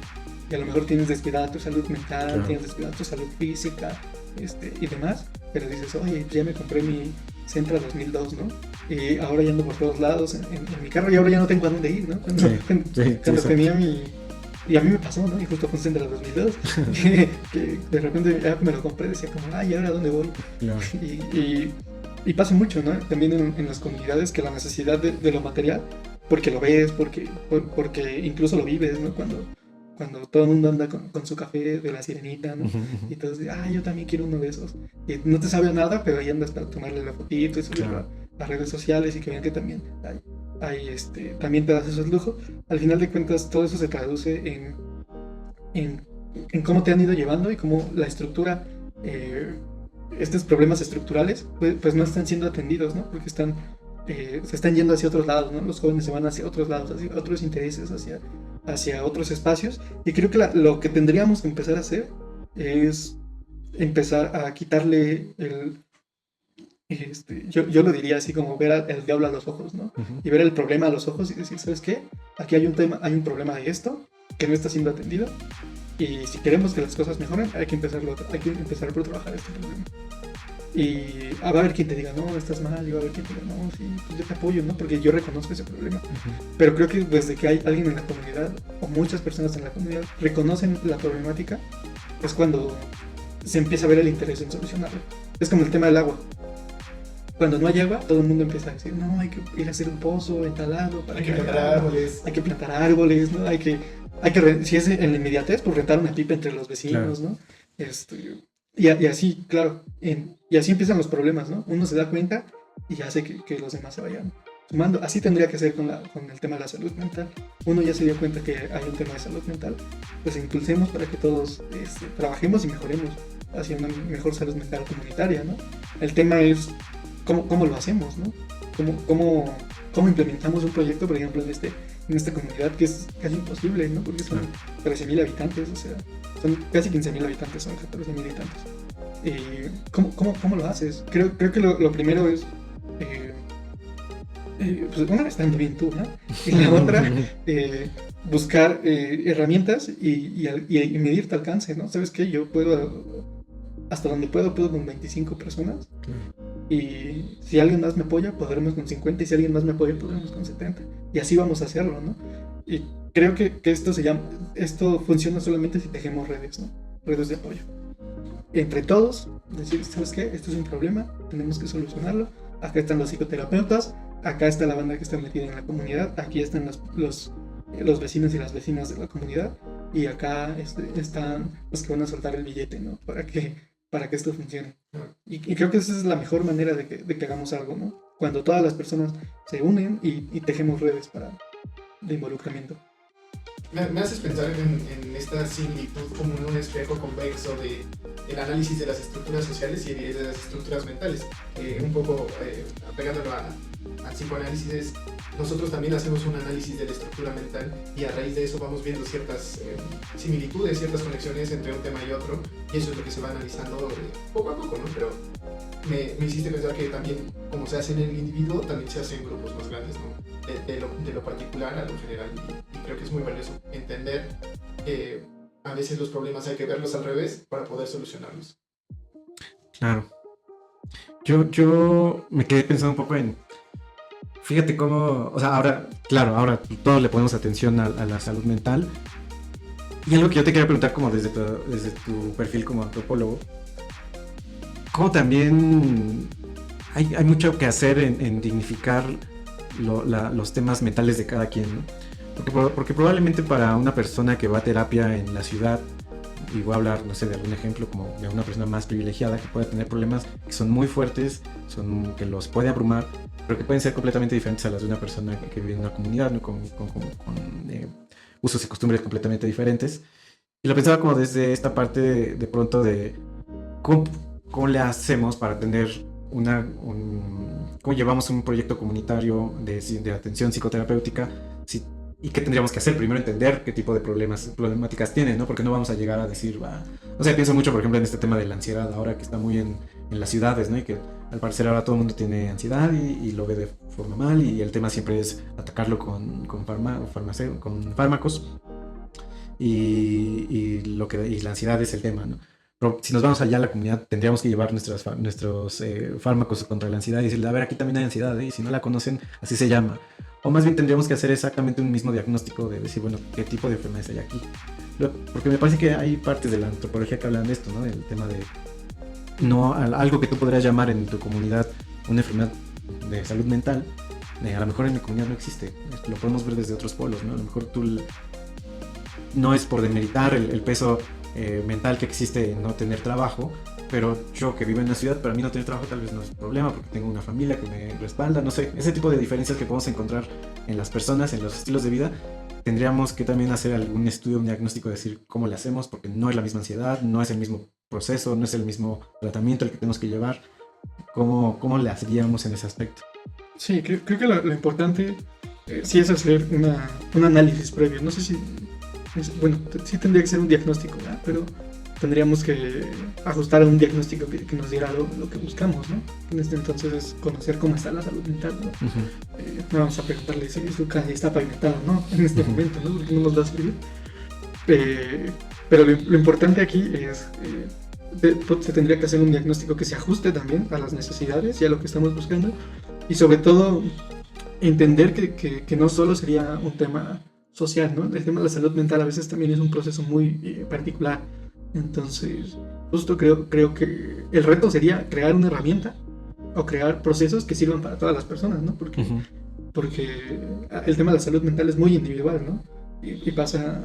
Y a lo mejor tienes descuidada tu salud mental, Claro. tienes descuidada tu salud física, y demás, pero dices, oye, pues ya me compré mi Sentra 2002, ¿no? Y ahora ya ando por todos lados en mi carro y ahora ya no tengo a dónde ir, ¿no? Cuando, Sí, sí, cuando sí, tenía mi... Y a mí me pasó, ¿no? Y justo fue un Sentra 2002, que de repente ya me lo compré, decía como, ay, ¿ahora a dónde voy? claro. Y pasa mucho, ¿no? También en las comunidades que la necesidad de lo material, porque lo ves, porque incluso lo vives, ¿no? Cuando todo el mundo anda con su café de la sirenita, ¿no? Ujú, ujú. Y entonces, yo también quiero uno de esos. Y no te sabe a nada, pero ahí andas para tomarle la fotito y subirlo Claro. a las redes sociales y que vean que también también te das esos lujos. Al final de cuentas, todo eso se traduce en cómo te han ido llevando y cómo la estructura, estos problemas estructurales, pues no están siendo atendidos, ¿no? Porque se están yendo hacia otros lados, ¿no? Los jóvenes se van hacia otros lados, hacia otros intereses, hacia otros espacios. Y creo que lo que tendríamos que empezar a hacer es empezar a quitarle yo lo diría así como ver al diablo a los ojos, ¿no? Ujú. Y ver el problema a los ojos y decir, ¿sabes qué? Aquí hay un problema de esto que no está siendo atendido. Y si queremos que las cosas mejoren, hay que empezar por trabajar este problema. Y va a haber quien te diga, no, estás mal, y va a haber quien te diga, no, sí, pues yo te apoyo, ¿no? Porque yo reconozco ese problema. Pero creo que desde que hay alguien en la comunidad, o muchas personas en la comunidad, reconocen la problemática, es cuando se empieza a ver el interés en solucionarlo. Es como el tema del agua. Cuando no hay agua, todo el mundo empieza a decir, no, hay que ir a hacer un pozo en tal lado para Hay que haya plantar agua, árboles. hay que plantar árboles, ¿no? Si es en la inmediatez, pues rentar una pipa entre los vecinos, Claro. ¿no? Y así, claro, y así empiezan los problemas, ¿no? Uno se da cuenta y hace que los demás se vayan sumando. Así tendría que ser con el tema de la salud mental. Uno ya se dio cuenta que hay un tema de salud mental, pues impulsemos para que todos trabajemos y mejoremos hacia una mejor salud mental comunitaria, ¿no? El tema es cómo lo hacemos, ¿no? ¿Cómo implementamos un proyecto, por ejemplo, en esta comunidad que es casi imposible, ¿no? Porque son 13.000 habitantes, o sea, son casi 15.000 habitantes, son 14.000 habitantes. ¿Cómo lo haces? Creo que lo primero es, pues una, estando bien tú, ¿no? Y la otra, buscar herramientas y medir tu alcance, ¿no? ¿Sabes qué? Yo puedo, hasta donde puedo con 25 personas. Y si alguien más me apoya, podremos con 50. Y si alguien más me apoya, podremos con 70. Y así vamos a hacerlo, ¿no? Y creo que esto funciona solamente si tejemos redes, ¿no? Redes de apoyo. Entre todos, decir, ¿sabes qué? Esto es un problema, tenemos que solucionarlo. Acá están los psicoterapeutas, acá está la banda que está metida en la comunidad, aquí están los vecinos y las vecinas de la comunidad, y acá están los que van a soltar el billete, ¿no? Para que esto funcione. Y creo que esa es la mejor manera de que hagamos algo, ¿no? Cuando todas las personas se unen y tejemos redes de involucramiento. Me haces pensar en esta similitud como en un espejo convexo del análisis de las estructuras sociales y de las estructuras mentales. Un poco apegándolo al psicoanálisis, nosotros también hacemos un análisis de la estructura mental y a raíz de eso vamos viendo ciertas similitudes, ciertas conexiones entre un tema y otro, y eso es lo que se va analizando poco a poco, ¿no? Pero me hiciste pensar que también, como se hace en el individuo, también se hace en grupos más grandes, ¿no? De lo particular a lo general, y creo que es muy valioso entender que a veces los problemas hay que verlos al revés para poder solucionarlos. Claro. Yo me quedé pensando un poco fíjate cómo, o sea, ahora todos le ponemos atención a la salud mental. Y algo que yo te quería preguntar como desde tu perfil como antropólogo, ¿cómo también hay mucho que hacer en dignificar los temas mentales de cada quien, ¿no? Porque probablemente para una persona que va a terapia en la ciudad, y voy a hablar, no sé, de algún ejemplo como de una persona más privilegiada que puede tener problemas que son muy fuertes, que los puede abrumar, pero que pueden ser completamente diferentes a las de una persona que vive en una comunidad, ¿no? con usos y costumbres completamente diferentes. Y lo pensaba como desde esta parte de pronto de cómo le hacemos para tener cómo llevamos un proyecto comunitario de atención psicoterapéutica si ¿Y qué tendríamos que hacer? Primero entender qué tipo de problemáticas tienen, ¿no? Porque no vamos a llegar a decir, o sea, pienso mucho, por ejemplo, en este tema de la ansiedad, ahora que está muy en las ciudades, ¿no? Y que al parecer ahora todo el mundo tiene ansiedad y lo ve de forma mal, y el tema siempre es atacarlo con fármacos, y la ansiedad es el tema, ¿no? Pero si nos vamos allá a la comunidad, tendríamos que llevar nuestros fármacos contra la ansiedad y decirle, a ver, aquí también hay ansiedad, ¿eh? Y si no la conocen, así se llama. O más bien tendríamos que hacer exactamente un mismo diagnóstico de decir, bueno, ¿qué tipo de enfermedades hay aquí? Porque me parece que hay partes de la antropología que hablan de esto, ¿no? Del tema de algo que tú podrías llamar en tu comunidad una enfermedad de salud mental, a lo mejor en mi comunidad no existe. Lo podemos ver desde otros polos, ¿no? A lo mejor tú no es por demeritar el peso mental que existe en no tener trabajo, pero yo que vivo en la ciudad, para mí no tener trabajo tal vez no es un problema porque tengo una familia que me respalda, no sé, ese tipo de diferencias que podemos encontrar en las personas, en los estilos de vida. Tendríamos que también hacer algún estudio, un diagnóstico, decir cómo le hacemos, porque no es la misma ansiedad, no es el mismo proceso, no es el mismo tratamiento el que tenemos que llevar. ¿Cómo le haríamos en ese aspecto? Sí, creo que lo importante sí es hacer un análisis previo. No sé si, bueno, sí tendría que ser un diagnóstico, ¿verdad? Pero tendríamos que ajustar a un diagnóstico que nos diera lo que buscamos, ¿no? En este entonces es conocer cómo está la salud mental, ¿no? No vamos a preguntarle si su calle está pavimentada, ¿no? En este momento, ¿no? Porque no nos va a servir. Pero lo importante aquí es se tendría que hacer un diagnóstico que se ajuste también a las necesidades y a lo que estamos buscando, y sobre todo entender que no solo sería un tema social, ¿no? El tema de la salud mental a veces también es un proceso muy particular. Entonces, justo creo que el reto sería crear una herramienta o crear procesos que sirvan para todas las personas, ¿no? Porque el tema de la salud mental es muy individual, ¿no? Y pasa,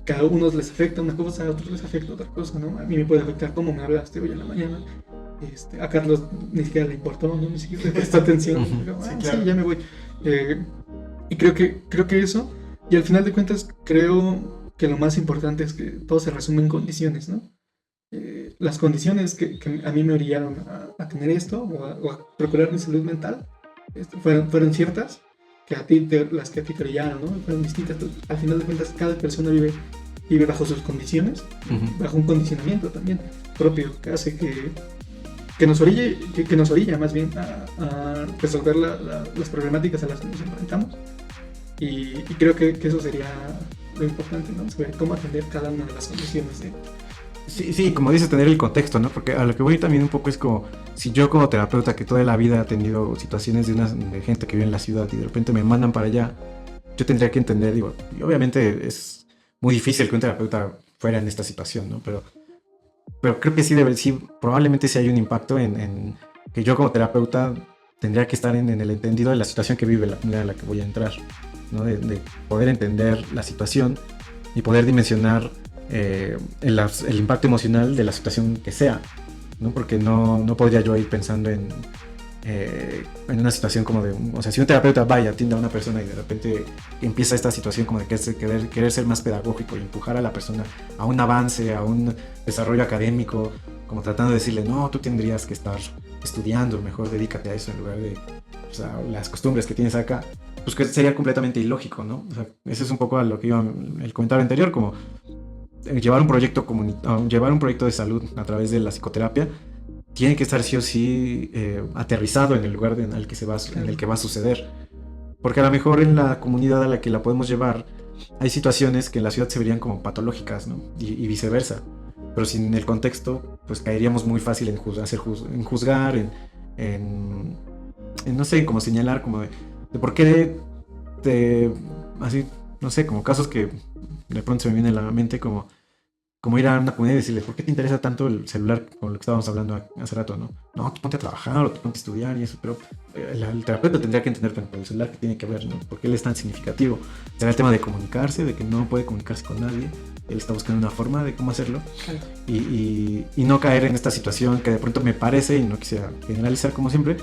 cada uno les afecta una cosa, a otros les afecta otra cosa, ¿no? A mí me puede afectar cómo me hablaste hoy en la mañana. A Carlos ni siquiera le importó, ¿no? Ni siquiera le prestó atención. Digo, sí, claro. Sí, ya me voy. Y creo que eso, y al final de cuentas creo que lo más importante es que todo se resume en condiciones, ¿no? Las condiciones que a mí me orillaron a tener esto o a procurar mi salud mental fueron ciertas, que las que a ti te orillaron, ¿no? Fueron distintas. Al final de cuentas, cada persona vive bajo sus condiciones, bajo un condicionamiento también propio que hace que nos orilla más bien a resolver las problemáticas a las que nos enfrentamos. Y creo que eso sería lo importante, ¿no? Saber cómo atender cada una de las condiciones. Sí, como dices, tener el contexto, ¿no? Porque a lo que voy también un poco es como, si yo como terapeuta que toda la vida he tenido situaciones de gente que vive en la ciudad y de repente me mandan para allá, yo tendría que entender, digo, y obviamente es muy difícil que un terapeuta fuera en esta situación, ¿no? Pero creo que sí, probablemente sí hay un impacto en que yo como terapeuta tendría que estar en el entendido de la situación que vive la comunidad a la que voy a entrar, ¿no? De poder entender la situación y poder dimensionar el impacto emocional de la situación que sea, ¿no? Porque no podría yo ir pensando en una situación como o sea, si un terapeuta atiende a una persona y de repente empieza esta situación como de querer ser más pedagógico y empujar a la persona a un avance, a un desarrollo académico, como tratando de decirle, no, tú tendrías que estar estudiando, mejor dedícate a eso en lugar de, o sea, las costumbres que tienes acá, pues que sería completamente ilógico, ¿no? O sea, ese es un poco a lo que iba el comentario anterior, como llevar un proyecto de salud a través de la psicoterapia tiene que estar sí o sí aterrizado en el lugar en el que va a suceder, porque a lo mejor en la comunidad a la que la podemos llevar hay situaciones que en la ciudad se verían como patológicas, ¿no? Y viceversa, pero sin el contexto pues caeríamos muy fácil en juzgar, en no sé, como señalar como de por qué así, no sé, como casos que de pronto se me viene a la mente como ir a una comunidad y decirle, ¿por qué te interesa tanto el celular con lo que estábamos hablando hace rato, no? No, tú ponte a trabajar o tú ponte a estudiar y eso, pero el terapeuta tendría que entender con el celular que tiene que ver, ¿no? ¿Por qué él es tan significativo? ¿Será el tema de comunicarse, de que no puede comunicarse con nadie? Él está buscando una forma de cómo hacerlo. Claro. Y no caer en esta situación que de pronto me parece, y no quisiera generalizar como siempre,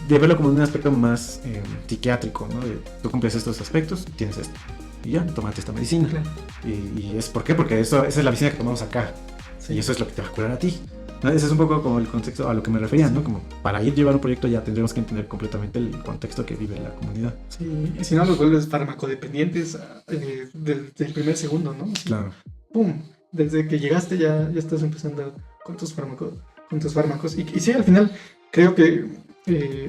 de verlo como un aspecto más psiquiátrico, ¿no? De, tú cumples estos aspectos, tienes esto. Y ya, tómate esta medicina. Claro. Y es ¿por qué? Porque esa es la medicina que tomamos acá. Sí. Y eso es lo que te va a curar a ti. ¿no? Ese es un poco como el contexto a lo que me refería, ¿no? Como para ir llevar un proyecto ya tendremos que entender completamente el contexto que vive la comunidad. Sí, y si no los vuelves farmacodependientes del primer segundo, ¿no? Así, Claro. ¡pum! Desde que llegaste ya estás empezando con tus fármacos. Y sí, al final creo que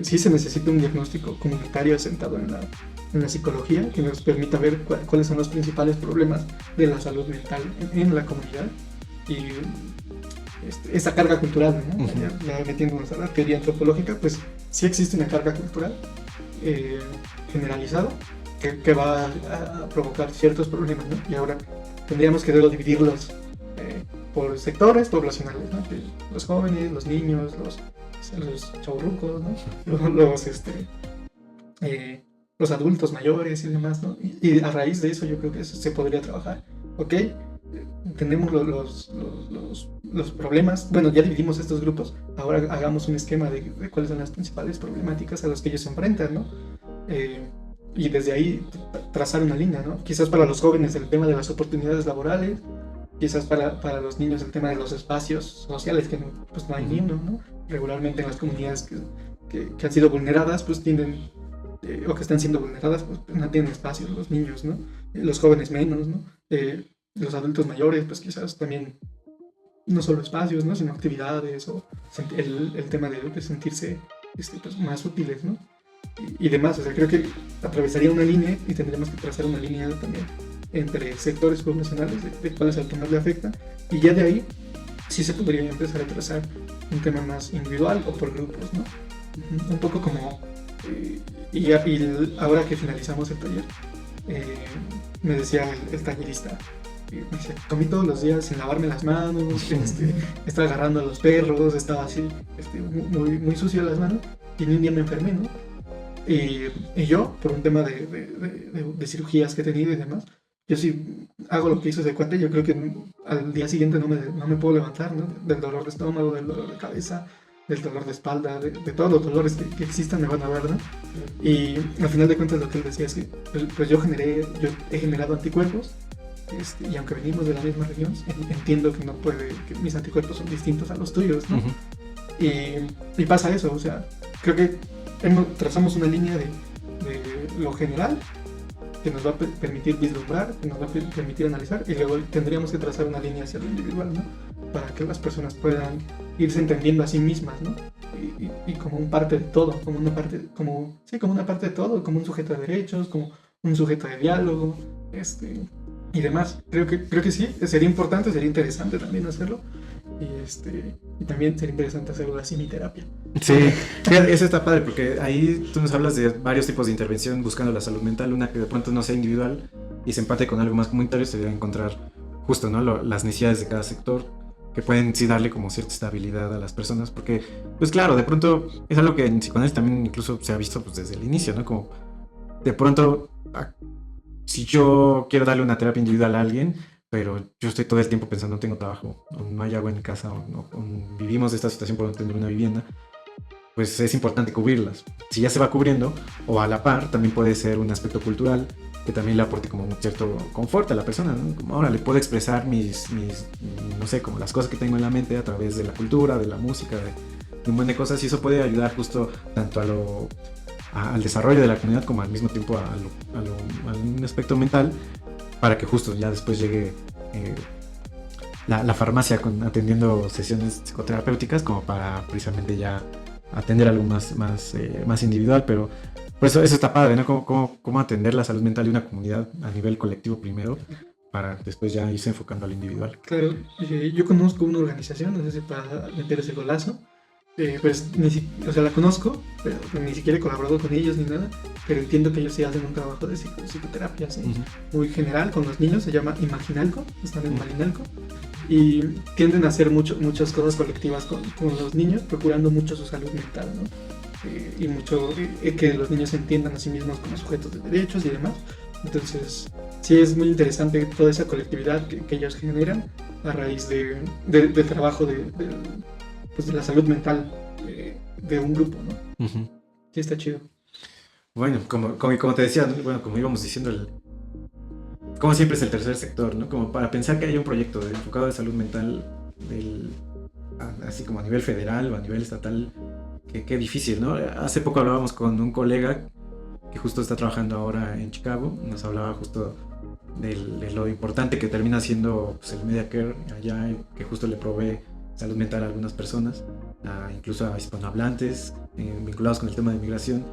sí se necesita un diagnóstico comunitario asentado en la psicología que nos permita ver cuáles son los principales problemas de la salud mental en la comunidad. Y esa carga cultural, ¿no? Ya metiéndonos a la teoría antropológica, pues sí existe una carga cultural generalizada que va a provocar ciertos problemas, ¿no? Y ahora tendríamos que luego dividirlos por sectores poblacionales, ¿no? Que los jóvenes, los niños, los chavorrucos, ¿no? Los adultos mayores y demás, ¿no? Y a raíz de eso yo creo que eso se podría trabajar. ¿Ok? Tenemos los problemas, bueno, ya dividimos estos grupos, ahora hagamos un esquema de cuáles son las principales problemáticas a las que ellos se enfrentan, ¿no? Y desde ahí trazar una línea, ¿no? Quizás para los jóvenes el tema de las oportunidades laborales, quizás para los niños el tema de los espacios sociales, que pues no hay ni uno, ¿no? Regularmente en las comunidades que han sido vulneradas, pues tienden, o que están siendo vulneradas, pues no tienen espacios los niños, ¿no? Los jóvenes menos, ¿no? Los adultos mayores, pues quizás también no solo espacios, ¿no? Sino actividades o el tema de sentirse pues, más útiles, ¿no? Y demás, o sea, creo que atravesaría una línea y tendríamos que trazar una línea también entre sectores poblacionales de cuál es el que más le afecta, y ya de ahí sí se podría empezar a trazar un tema más individual o por grupos, ¿no? Un poco como y ahora que finalizamos el taller me decía el tallerista, me dice, comí todos los días sin lavarme las manos, estaba agarrando a los perros, estaba así muy, muy sucio las manos, y ni un día me enfermé, ¿no? Y yo, por un tema de cirugías que he tenido y demás, yo sí hago lo que hizo ese cuate. Yo creo que al día siguiente no me puedo levantar, ¿no? Del dolor de estómago, del dolor de cabeza, del dolor de espalda, de todos los dolores que existan me van a ver, ¿no? Y al final de cuentas lo que él decía es que pues yo he generado anticuerpos, y aunque venimos de la misma región, entiendo que no puede, que mis anticuerpos son distintos a los tuyos, ¿no? Y pasa eso, o sea, creo que trazamos una línea de lo general que nos va a permitir vislumbrar, que nos va a permitir analizar, y luego tendríamos que trazar una línea hacia lo individual, ¿no? Para que las personas puedan irse entendiendo a sí mismas, ¿no? Y como un parte de todo, como una parte de todo, como un sujeto de derechos, como un sujeto de diálogo, y demás. Creo que sí, sería importante, sería interesante también hacerlo. Y también sería interesante hacerlo así mi terapia. Sí, eso está padre, porque ahí tú nos hablas de varios tipos de intervención buscando la salud mental. Una que de pronto no sea individual y se empate con algo más comunitario, sería encontrar justo, ¿no? Las necesidades de cada sector, que pueden sí darle como cierta estabilidad a las personas, porque pues claro, de pronto es algo que en psicoanálisis también incluso se ha visto pues desde el inicio, ¿no? Como de pronto si yo quiero darle una terapia individual a alguien, pero yo estoy todo el tiempo pensando, no tengo trabajo, o no hay agua en mi casa, o vivimos de esta situación por no tener una vivienda, pues es importante cubrirlas. Si ya se va cubriendo, o a la par, también puede ser un aspecto cultural que también le aporte como un cierto confort a la persona, ¿no? Como ahora le puedo expresar mis, no sé, como las cosas que tengo en la mente a través de la cultura, de la música, de un montón de cosas, y eso puede ayudar justo tanto al desarrollo de la comunidad como al mismo tiempo a un aspecto mental, para que justo ya después llegue la farmacia atendiendo sesiones psicoterapéuticas como para precisamente ya atender algo más individual, pero por eso está padre, ¿no? Cómo atender la salud mental de una comunidad a nivel colectivo primero, para después ya irse enfocando al individual. Claro, yo conozco una organización, no sé si para meter ese golazo, pues la conozco, pero ni siquiera he colaborado con ellos ni nada, pero entiendo que ellos sí hacen un trabajo de psicoterapia, ¿sí? Muy general con los niños, se llama Imaginalco, están en Malinalco, y tienden a hacer muchas cosas colectivas con los niños, procurando mucho su salud mental, ¿no? Y mucho que los niños se entiendan a sí mismos como sujetos de derechos y demás. Entonces sí es muy interesante toda esa colectividad que ellos generan a raíz del trabajo de la salud mental de un grupo, ¿no? Sí, está chido. Bueno, como te decía, ¿no? Bueno, como íbamos diciendo, como siempre es el tercer sector, ¿no? Como para pensar que haya un proyecto enfocado de salud mental así como a nivel federal o a nivel estatal, qué difícil, ¿no? Hace poco hablábamos con un colega que justo está trabajando ahora en Chicago, nos hablaba justo de lo importante que termina siendo pues, el Medicare allá, que justo le provee salud mental a algunas personas, incluso a hispanohablantes, vinculados con el tema de inmigración.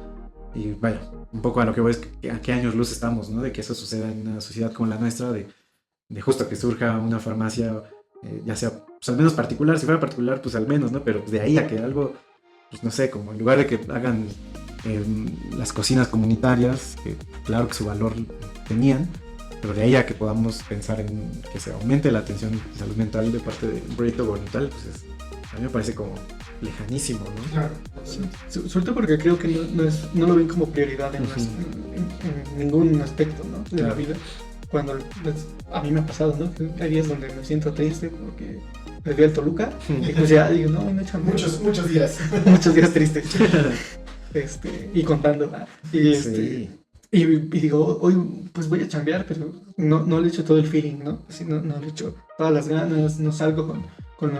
Y vaya, un poco a lo que voy es a qué años luz estamos, ¿no? De que eso suceda en una sociedad como la nuestra, de justo que surja una farmacia, ya sea, pues al menos particular, si fuera particular, pues al menos, ¿no? Pero de ahí a que algo, pues no sé, como en lugar de que hagan las cocinas comunitarias, que claro que su valor tenían, pero de ahí a que podamos pensar en que se aumente la atención de salud mental de parte de un proyecto gubernamental, pues a mí me parece como lejanísimo, ¿no? Claro. Sí. Sobre todo porque creo que no lo ven como prioridad en ningún aspecto, ¿no? De la vida. Cuando a mí me ha pasado, ¿no? Hay días donde me siento triste porque perdí al Toluca y pues ya digo, no he hecho muchos días. Muchos días tristes. Y contando, ¿verdad? Sí. Y digo, hoy pues voy a chambear, pero no le echo todo el feeling, ¿no? Así, no le echo todas las ganas, no salgo con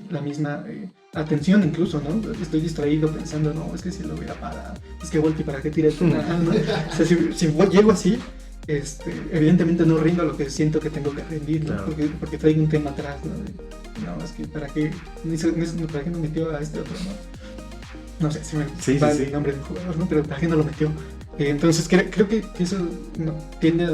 la misma atención incluso, ¿no? Estoy distraído pensando, no, es que si lo voy a parar, es que Volpi, ¿para qué tira esto? ¿No? O sea, si llego así, evidentemente no rindo a lo que siento que tengo que rendir, ¿no? Claro. Porque traigo un tema atrás, ¿no? No, es que ¿para qué no metió a este otro, no? No sé si me va el nombre del jugador, ¿no? Pero ¿para qué no lo metió? Entonces creo que eso tiende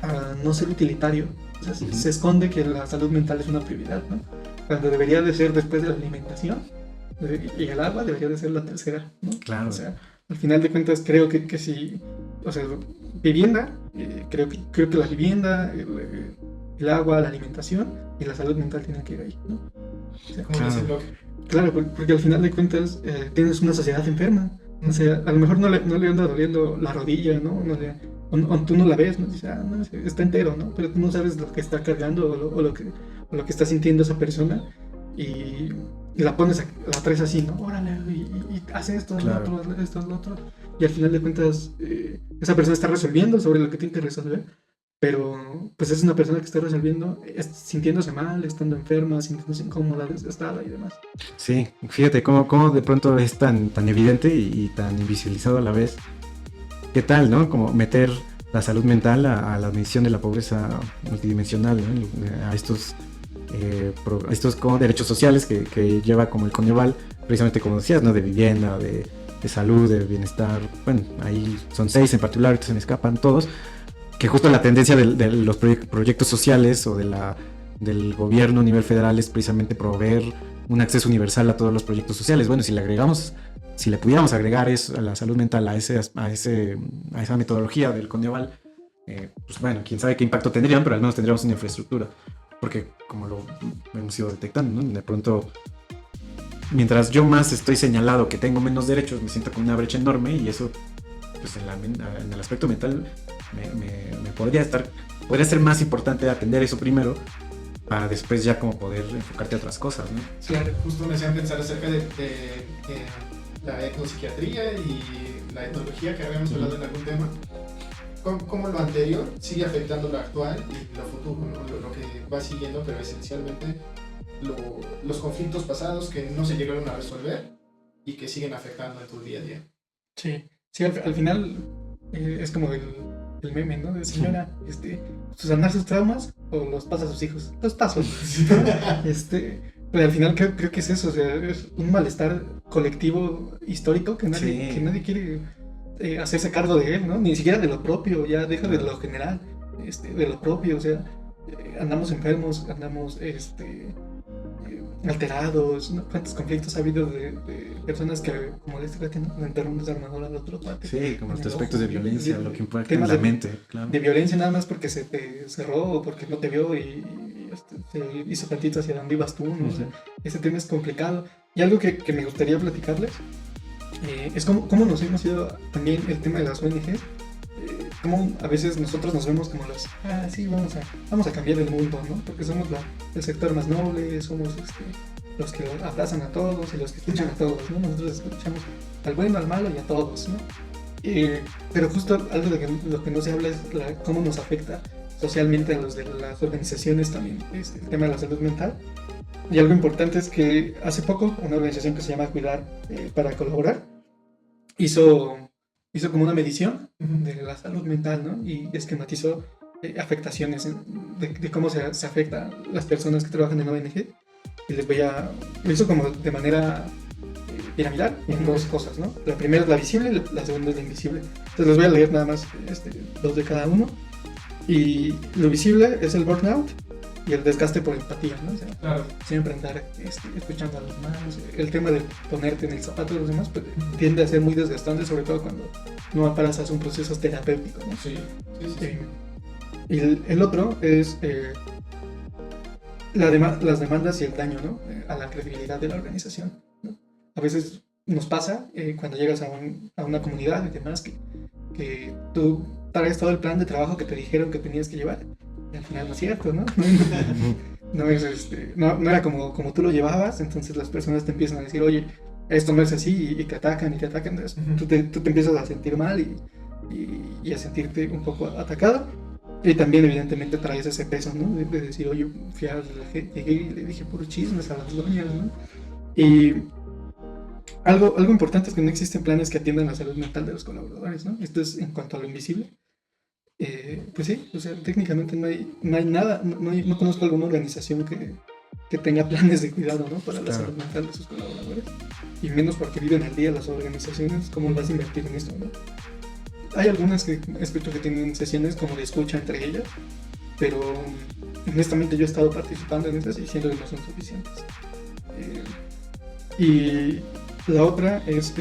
a no ser utilitario. O sea, se esconde que la salud mental es una prioridad, ¿no? Cuando debería de ser después de la alimentación y el agua debería de ser la tercera, ¿no? Claro. O sea, al final de cuentas creo que sí, o sea, vivienda, creo que la vivienda, el agua, la alimentación y la salud mental tienen que ir ahí, ¿no? O sea, claro, porque al final de cuentas tienes una sociedad enferma. O sea, a lo mejor no le anda doliendo la rodilla, ¿no? O tú no la ves, ¿no? Dices, no, está entero, ¿no? Pero tú no sabes lo que está cargando o lo que está sintiendo esa persona y la traes así, ¿no? Órale, y hace esto, claro. lo otro, esto, lo otro. Y al final de cuentas, esa persona está resolviendo sobre lo que tiene que resolver, pero pues es una persona que está resolviendo sintiéndose mal, estando enferma, sintiéndose incómoda, desgastada y demás. Sí, fíjate cómo de pronto es tan evidente y tan invisibilizado a la vez. ¿Qué tal, no? Como meter la salud mental a la medición de la pobreza multidimensional, ¿no? A estos como derechos sociales que lleva como el Coneval, precisamente como decías, ¿no? De vivienda, de salud, de bienestar. Bueno, ahí son 6 en particular, ahorita se me escapan todos. Que justo la tendencia de los proyectos sociales o del gobierno a nivel federal es precisamente proveer un acceso universal a todos los proyectos sociales. Bueno, si le pudiéramos agregar eso, a la salud mental a esa metodología del Coneval, pues bueno, quién sabe qué impacto tendrían, pero al menos tendríamos una infraestructura. Porque como lo hemos ido detectando, ¿no? De pronto, mientras yo más estoy señalado que tengo menos derechos, me siento con una brecha enorme y eso, pues en el aspecto mental me podría ser más importante atender eso primero para después ya como poder enfocarte a otras cosas, ¿no? Claro, justo me hacían pensar acerca de la etnopsiquiatría y la etnología que habíamos hablado en algún tema. Cómo lo anterior sigue afectando lo actual y lo futuro, ¿no? Lo que va siguiendo, pero esencialmente los conflictos pasados que no se llegaron a resolver y que siguen afectando en tu día a día. Sí, al final es como el meme, ¿no? De señora, sanar sus traumas o los pasa a sus hijos. Los paso. Pero al final creo que es eso, o sea, es un malestar colectivo histórico que nadie quiere hacerse cargo de él, ¿no? Ni siquiera de lo propio, ya deja de lo general, de lo propio, o sea, andamos enfermos, andamos alterados, ¿no? ¿Cuántos conflictos ha habido de personas que, como este que le enterran un desarmador al otro cuate? Sí, como los aspectos de violencia, lo que impacta en la mente, claro. De violencia nada más porque se te cerró o porque no te vio y se hizo tantito hacia donde ibas tú, ¿no? O sea, ese tema es complicado. Y algo que me gustaría platicarles es cómo nos hemos ido también el tema de las ONGs. Cómo a veces nosotros nos vemos como los, sí, vamos a cambiar el mundo, ¿no? Porque somos el sector más noble, somos los que abrazan a todos y los que escuchan a todos, ¿no? Nosotros escuchamos al bueno, al malo y a todos, ¿no? Pero justo algo de lo que no se habla es cómo nos afecta socialmente a los de las organizaciones también, el tema de la salud mental. Y algo importante es que hace poco una organización que se llama Cuidar para Colaborar hizo como una medición de la salud mental, ¿no? Y esquematizó afectaciones de cómo se afecta a las personas que trabajan en ONG. Y lo hizo como de manera piramidal en dos cosas, ¿no? La primera es la visible y la segunda es la invisible. Entonces les voy a leer nada más dos de cada uno. Y lo visible es el burnout y el desgaste por empatía, ¿no? O sea, Claro. siempre andar escuchando a los demás. El tema de ponerte en el zapato de los demás pues, tiende a ser muy desgastante, sobre todo cuando no pasas un proceso terapéutico, ¿no? Sí, sí, sí. Y el otro es las demandas y el daño, ¿no? A la credibilidad de la organización, ¿no? A veces nos pasa cuando llegas a una comunidad y demás que tú traes todo el plan de trabajo que te dijeron que tenías que llevar y al final no es cierto, ¿no? No era como tú lo llevabas, entonces las personas te empiezan a decir, oye, esto no es así y te atacan, entonces tú te empiezas a sentir mal y a sentirte un poco atacado. Y también evidentemente traes ese peso, ¿no? De decir, oye, llegué y le dije puros chismes a las doñas, ¿no? Y algo importante es que no existen planes que atiendan la salud mental de los colaboradores, ¿no? Esto es en cuanto a lo invisible. Pues sí, o sea, técnicamente no hay nada, no conozco alguna organización que tenga planes de cuidado, ¿no? Para la salud mental de sus colaboradores. Y menos porque viven al día las organizaciones, ¿cómo vas a invertir en esto, no? Hay algunas que escucho que tienen sesiones como de escucha entre ellas, pero honestamente yo he estado participando en estas y siento que no son suficientes. Y la otra es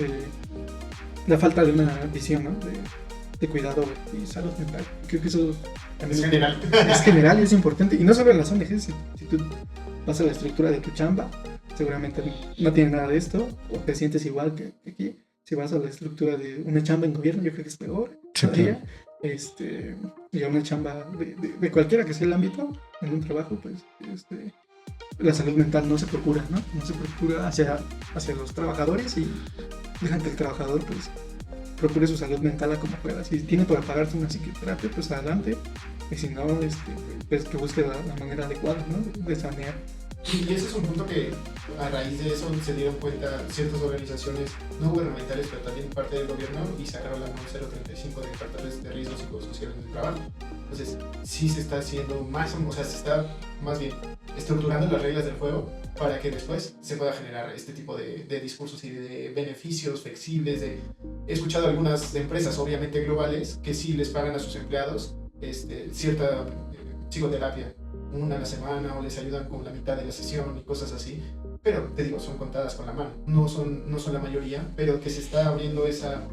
la falta de una visión, ¿no? de cuidado y salud mental. Creo que eso también es general y es importante. Y no solo en las ONGs, si tú vas a la estructura de tu chamba, seguramente no tiene nada de esto, o te sientes igual que aquí. Si vas a la estructura de una chamba en gobierno, yo creo que es peor todavía. Y a una chamba de cualquiera que sea el ámbito, en un trabajo, pues la salud mental no se procura, ¿no? No se procura hacia los trabajadores y dejan que el trabajador, pues, procure su salud mental a como pueda. Si tiene para pagarse una psicoterapia, pues adelante. Y si no, pues que busque la manera adecuada, ¿no? De sanear. Y ese es un punto que a raíz de eso se dieron cuenta ciertas organizaciones no gubernamentales, pero también parte del gobierno, y sacaron la NOM 035 de factores de riesgo psicosocial en el trabajo. Entonces, sí se está haciendo más, o sea, se está más bien estructurando las reglas del juego para que después se pueda generar este tipo de discursos y de beneficios flexibles. He escuchado algunas empresas, obviamente globales, que sí les pagan a sus empleados cierta psicoterapia una a la semana, o les ayudan con la mitad de la sesión y cosas así, pero te digo, son contadas con la mano, no son la mayoría, pero que se está abriendo esa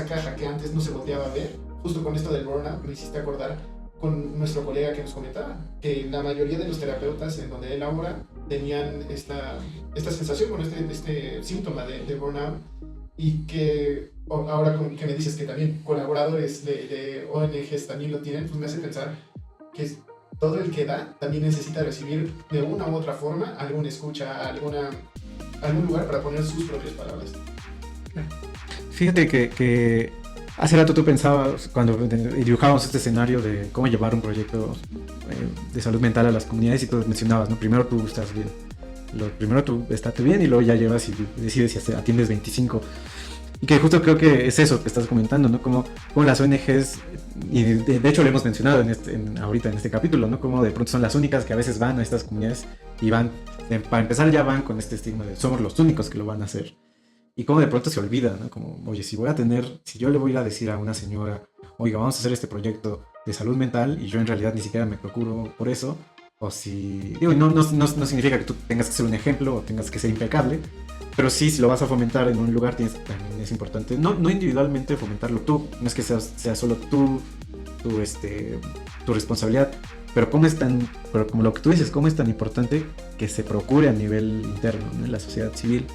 caja que antes no se volteaba a ver. Justo con esto del burnout me hiciste acordar con nuestro colega que nos comentaba que la mayoría de los terapeutas en donde él labora tenían esta sensación con este síntoma de burnout, y que ahora que me dices que también colaboradores de ONGs también lo tienen, pues me hace pensar que todo el que da también necesita recibir de una u otra forma alguna escucha, algún lugar para poner sus propias palabras. Fíjate que hace rato tú pensabas, cuando dibujábamos este escenario de cómo llevar un proyecto de salud mental a las comunidades, y tú mencionabas, ¿no? Primero tú estás bien. Primero tú estate bien y luego ya llevas y decides si atiendes 25. Y que justo creo que es eso que estás comentando, ¿no? Como las ONGs, y de hecho lo hemos mencionado ahorita en este capítulo, ¿no? Como de pronto son las únicas que a veces van a estas comunidades y van, para empezar ya van con este estigma de somos los únicos que lo van a hacer. Y como de pronto se olvida, ¿no? Como, oye, si yo le voy a ir a decir a una señora, oiga, vamos a hacer este proyecto de salud mental y yo en realidad ni siquiera me procuro por eso, o si, digo, no significa que tú tengas que ser un ejemplo o tengas que ser impecable, pero sí, si lo vas a fomentar en un lugar, también es importante, no individualmente fomentarlo tú, no es que sea solo tu responsabilidad, pero como lo que tú dices, cómo es tan importante que se procure a nivel interno, ¿no? En la sociedad civil.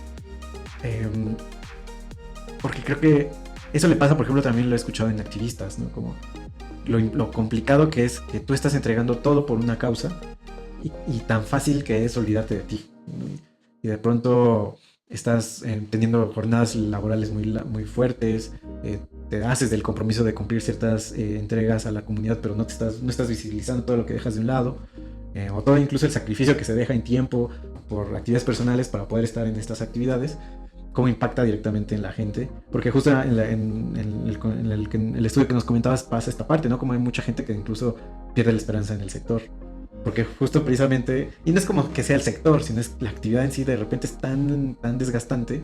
Porque creo que eso le pasa, por ejemplo, también lo he escuchado en activistas, ¿no? Como lo complicado que es que tú estás entregando todo por una causa y tan fácil que es olvidarte de ti, ¿no? Y de pronto estás teniendo jornadas laborales muy fuertes, te haces del compromiso de cumplir ciertas entregas a la comunidad, pero no estás visibilizando todo lo que dejas de un lado, o todo incluso el sacrificio que se deja en tiempo por actividades personales para poder estar en estas actividades, cómo impacta directamente en la gente, porque justo en el estudio que nos comentabas pasa esta parte, ¿no? Como hay mucha gente que incluso pierde la esperanza en el sector, porque justo precisamente, y no es como que sea el sector, sino es la actividad en sí, de repente es tan desgastante,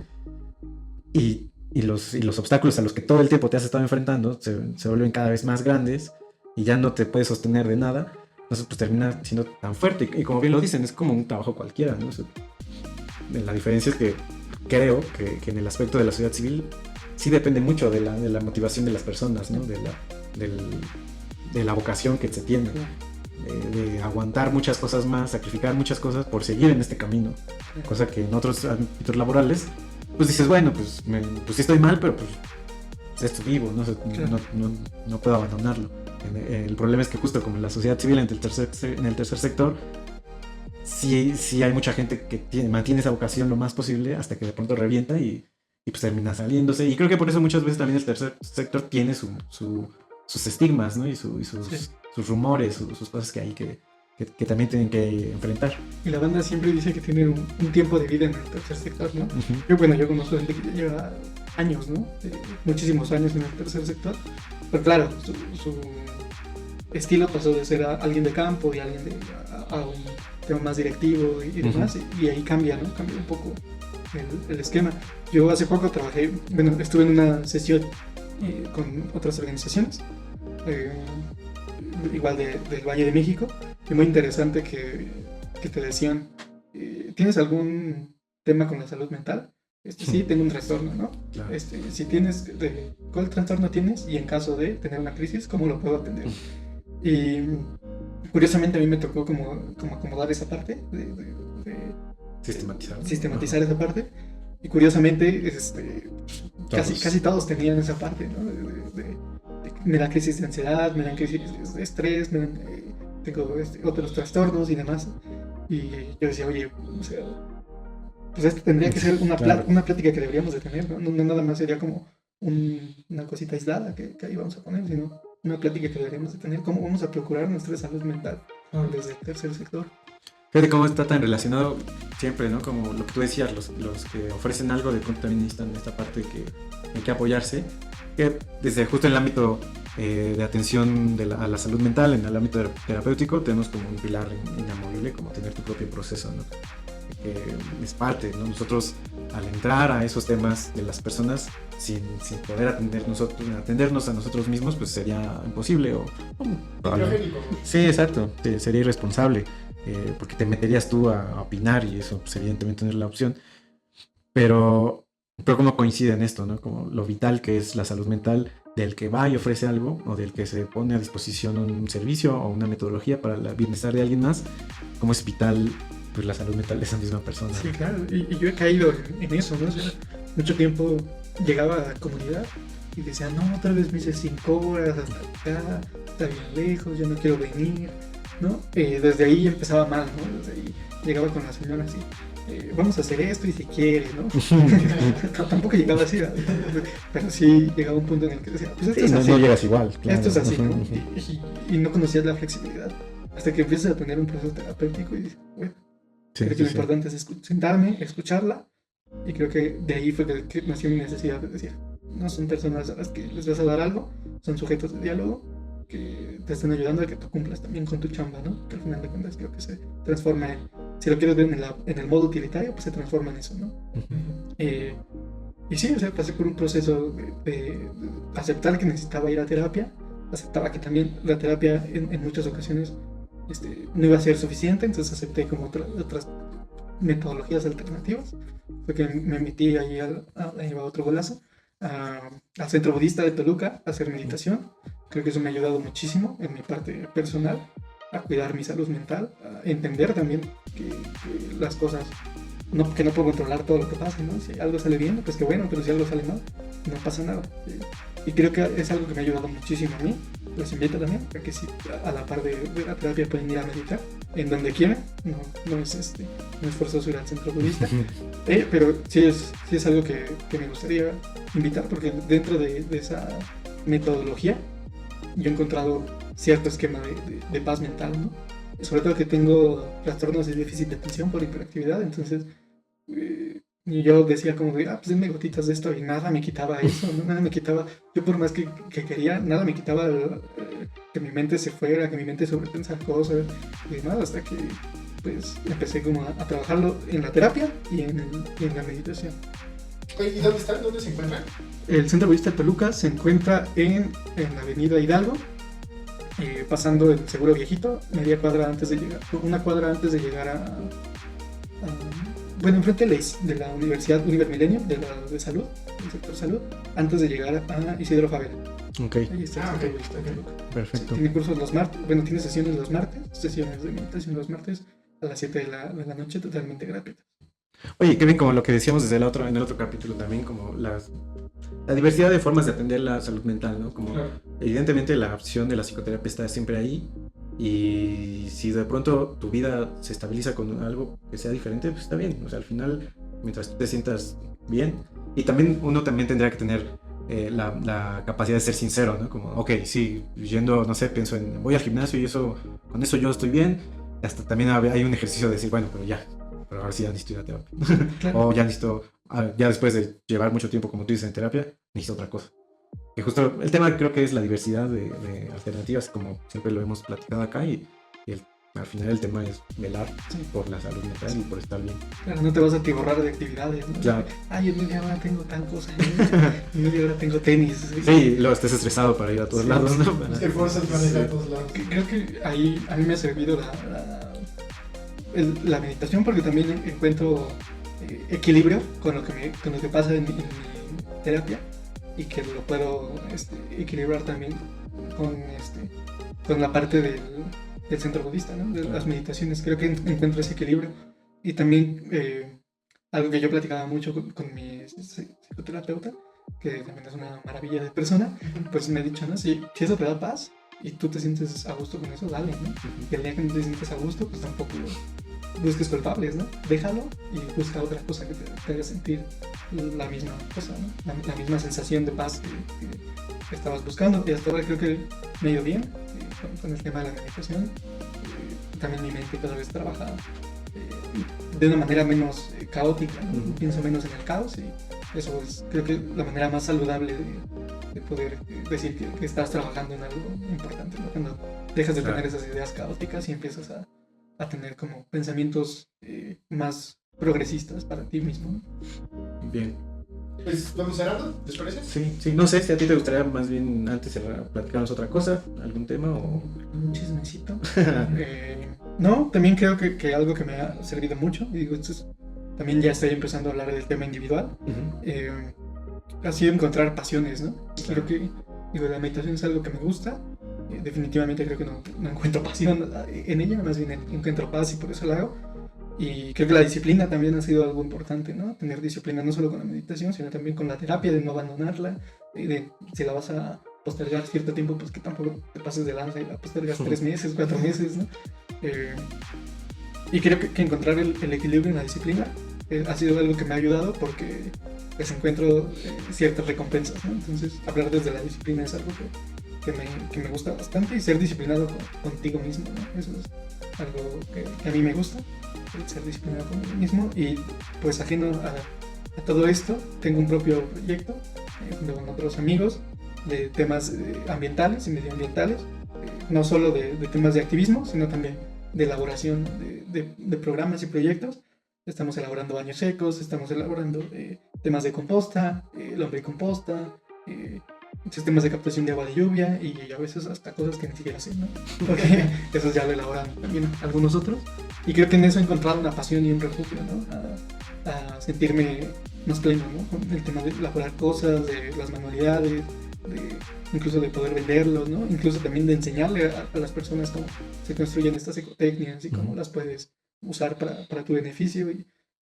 y los obstáculos a los que todo el tiempo te has estado enfrentando se vuelven cada vez más grandes, y ya no te puedes sostener de nada. Entonces pues termina siendo tan fuerte, y como bien lo dicen, es como un trabajo cualquiera, ¿no? O sea, la diferencia es que creo que en el aspecto de la sociedad civil sí depende mucho de la motivación de las personas, ¿no? De la vocación que se tiene, de aguantar muchas cosas más, sacrificar muchas cosas por seguir en este camino, cosa que en otros ámbitos laborales pues dices, bueno, pues sí estoy mal, pero pues estoy vivo, ¿no? O sea, no puedo abandonarlo. El problema es que justo como en la sociedad civil, en el tercer sector, sí hay mucha gente que mantiene esa vocación lo más posible hasta que de pronto revienta y pues termina saliéndose. Y creo que por eso muchas veces también el tercer sector tiene sus estigmas, ¿no? Y sus rumores, sus cosas que hay que también tienen que enfrentar. Y la banda siempre dice que tiene un tiempo de vida en el tercer sector, ¿no? Uh-huh. Yo conozco gente que lleva años, ¿no? Muchísimos años en el tercer sector. Pero claro, su estilo pasó de ser alguien de campo y alguien a un tema más directivo y demás, y ahí cambia, ¿no? Cambia un poco el esquema. Yo hace poco estuve en una sesión con otras organizaciones, igual del Valle de México, y muy interesante que te decían, ¿tienes algún tema con la salud mental? Sí, tengo un trastorno, ¿no? Claro. Si tienes, ¿cuál trastorno tienes? Y en caso de tener una crisis, ¿cómo lo puedo atender? Y curiosamente a mí me tocó como acomodar esa parte, sistematizar esa parte. Y curiosamente, casi todos tenían esa parte, ¿no? Me dan crisis de ansiedad, me dan crisis de estrés, tengo otros trastornos y demás. Y yo decía, oye, o sea, pues esto tendría que ser una plática que deberíamos de tener, ¿no? No nada más sería como una cosita aislada que ahí vamos a poner, sino una plática que deberíamos de tener, cómo vamos a procurar nuestra salud mental desde el tercer sector. Fíjate cómo está tan relacionado siempre, ¿no? Como lo que tú decías, los que ofrecen algo de pronto también necesitan esta parte que hay que apoyarse, que desde justo en el ámbito de atención a la salud mental, en el ámbito terapéutico, tenemos como un pilar inamovible, como tener tu propio proceso, ¿no? Es parte, ¿no? Nosotros al entrar a esos temas de las personas sin poder atendernos a nosotros mismos, pues sería imposible sí, exacto, sería irresponsable, porque te meterías tú a opinar y eso pues, evidentemente no es la opción, pero cómo coincide en esto, ¿no? Como lo vital que es la salud mental del que va y ofrece algo o del que se pone a disposición un servicio o una metodología para el bienestar de alguien más, cómo es vital pues la salud mental de esa misma persona. Sí, claro, y yo he caído en eso, ¿no? O sea, mucho tiempo llegaba a la comunidad y decía, no, otra vez me hice 5 horas hasta acá, está bien lejos, yo no quiero venir, ¿no? Desde ahí empezaba mal, ¿no? Desde ahí llegaba con la señora así, vamos a hacer esto y si quiere, ¿no? Tampoco llegaba así, ¿verdad? Pero sí llegaba un punto en el que decía, pues esto es así. No llegas igual, claro. Esto es así, ¿no? Y no conocías la flexibilidad. Hasta que empiezas a tener un proceso terapéutico y dices, bueno, creo que lo importante es sentarme, escucharla, y creo que de ahí fue que nació mi necesidad de decir, no son personas a las que les vas a dar algo, son sujetos de diálogo que te están ayudando a que tú cumplas también con tu chamba, ¿no? Que al final de cuentas creo que se transforma si lo quieres ver en el modo utilitario, pues se transforma en eso, ¿no? Y sí, o sea, pasé por un proceso de aceptar que necesitaba ir a terapia, aceptaba que también la terapia en muchas ocasiones no iba a ser suficiente, entonces acepté como otras metodologías alternativas. Fue que me metí ahí a otro golazo al Centro Budista de Toluca a hacer meditación. Creo que eso me ha ayudado muchísimo en mi parte personal a cuidar mi salud mental, a entender también que las cosas que no puedo controlar todo lo que pasa, ¿no? Si algo sale bien, pues qué bueno, pero si algo sale mal, no pasa nada. Y creo que es algo que me ha ayudado muchísimo a mí. Los invito también a que si a la par de la terapia pueden ir a meditar en donde quieran, no es forzoso ir al centro budista, pero sí es algo que me gustaría invitar, porque dentro de esa metodología yo he encontrado cierto esquema de paz mental, ¿no? sobre todo que tengo trastornos de déficit de atención por hiperactividad, entonces y yo decía como de, pues denme gotitas de esto y nada me quitaba eso, ¿no? Nada me quitaba, yo por más que quería, nada me quitaba que mi mente se fuera, que mi mente sobrepensar cosas y demás, hasta que pues empecé como a trabajarlo en la terapia y en la meditación. Oye, ¿y dónde está? ¿Dónde se encuentra? El Centro Budista de Toluca se encuentra en la avenida Hidalgo, pasando el Seguro Viejito, media cuadra antes de llegar, una cuadra antes de llegar bueno, enfrente de la Universidad Univermilenio, de salud, del sector salud, antes de llegar a Isidro Favela. Ok, Ahí está el Centro Budista de Toluca. perfecto. Tiene cursos los martes, bueno, tiene sesiones los martes, sesiones de meditación los martes a las 7 de la noche, totalmente gratuitas. Oye, Kevin, como lo que decíamos desde en el otro capítulo también, como la diversidad de formas de atender la salud mental, ¿no? Como Claro. evidentemente la opción de la psicoterapia está siempre ahí, y si de pronto tu vida se estabiliza con algo que sea diferente, pues está bien. O sea, al final, mientras tú te sientas bien, y también uno también tendría que tener la capacidad de ser sincero, ¿no? Como, ok, sí, yendo, no sé, pienso en, voy al gimnasio y eso, con eso yo estoy bien. Hasta también hay un ejercicio de decir, bueno, pero ahora sí ya necesito ir a terapia. Claro. O ya necesito, ya después de llevar mucho tiempo, como tú dices, en terapia, necesito otra cosa. Que justo el tema creo que es la diversidad de alternativas, como siempre lo hemos platicado acá, y al final el tema es velar por la salud mental y por estar bien. Claro, no te vas a atiborrar de actividades, ¿no? Claro. Ay, en media hora tengo tal cosa, en media hora tengo tenis. Sí, luego estés estresado para ir a todos Sí, lados, ¿no? Te forzas para ir a todos lados. Creo que ahí a mí me ha servido la meditación, porque también encuentro equilibrio con lo que pasa en mi terapia, y que lo puedo equilibrar también con la parte del centro budista, ¿no? De las meditaciones. Creo que encuentro ese equilibrio. Y también algo que yo platicaba mucho con mi psicoterapeuta, que también es una maravilla de persona, pues me ha dicho, ¿no? Si eso te da paz y tú te sientes a gusto con eso, dale, ¿no? Y el día que no te sientes a gusto, pues tampoco busques culpables, ¿no? Déjalo y busca otra cosa que te haga sentir la misma cosa, ¿no? La misma sensación de paz que estabas buscando. Y hasta ahora creo que me ha ido bien con el tema de la meditación. También mi mente cada vez trabaja de una manera menos caótica, ¿no? Pienso menos en el caos, y eso es, creo que, la manera más saludable de poder decir que estás trabajando en algo importante, ¿no? Cuando dejas de tener esas ideas caóticas y empiezas a tener como pensamientos más progresistas para ti mismo, ¿no? Bien. Pues vamos cerrando, ¿les parece? Sí, no sé si a ti te gustaría más bien antes platicarnos otra cosa, algún tema o... Un chismecito. No, también creo que algo que me ha servido mucho, y digo, también ya estoy empezando a hablar del tema individual, ha sido encontrar pasiones, ¿no? Creo que, digo, la meditación es algo que me gusta. Definitivamente creo que no encuentro pasión en ella, más bien encuentro paz y por eso la hago. Y creo que la disciplina también ha sido algo importante, ¿no? Tener disciplina no solo con la meditación, sino también con la terapia, de no abandonarla, de si la vas a postergar cierto tiempo, pues que tampoco te pases de lanza y la postergas 3 meses, 4 meses, ¿no? Y creo que encontrar el equilibrio en la disciplina ha sido algo que me ha ayudado, porque pues encuentro ciertas recompensas, ¿no? Entonces, hablar desde la disciplina es algo que me gusta bastante, y ser disciplinado contigo mismo, ¿no? Eso es algo que a mí me gusta, ser disciplinado conmigo mismo. Y pues ajeno a todo esto, tengo un propio proyecto junto con otros amigos de temas ambientales y medioambientales, no solo de temas de activismo, sino también de elaboración de programas y proyectos. Estamos elaborando baños secos, estamos elaborando temas de composta, lombricomposta, sistemas de captación de agua de lluvia, y a veces hasta cosas que ni siquiera sé, ¿no? Porque eso ya lo elaboran también algunos otros. Y creo que en eso he encontrado una pasión y un refugio, ¿no? A sentirme más pleno, ¿no? Con el tema de elaborar cosas, de las manualidades, incluso de poder venderlos, ¿no? Incluso también de enseñarle a las personas cómo se construyen estas ecotecnias y cómo las puedes usar para tu beneficio.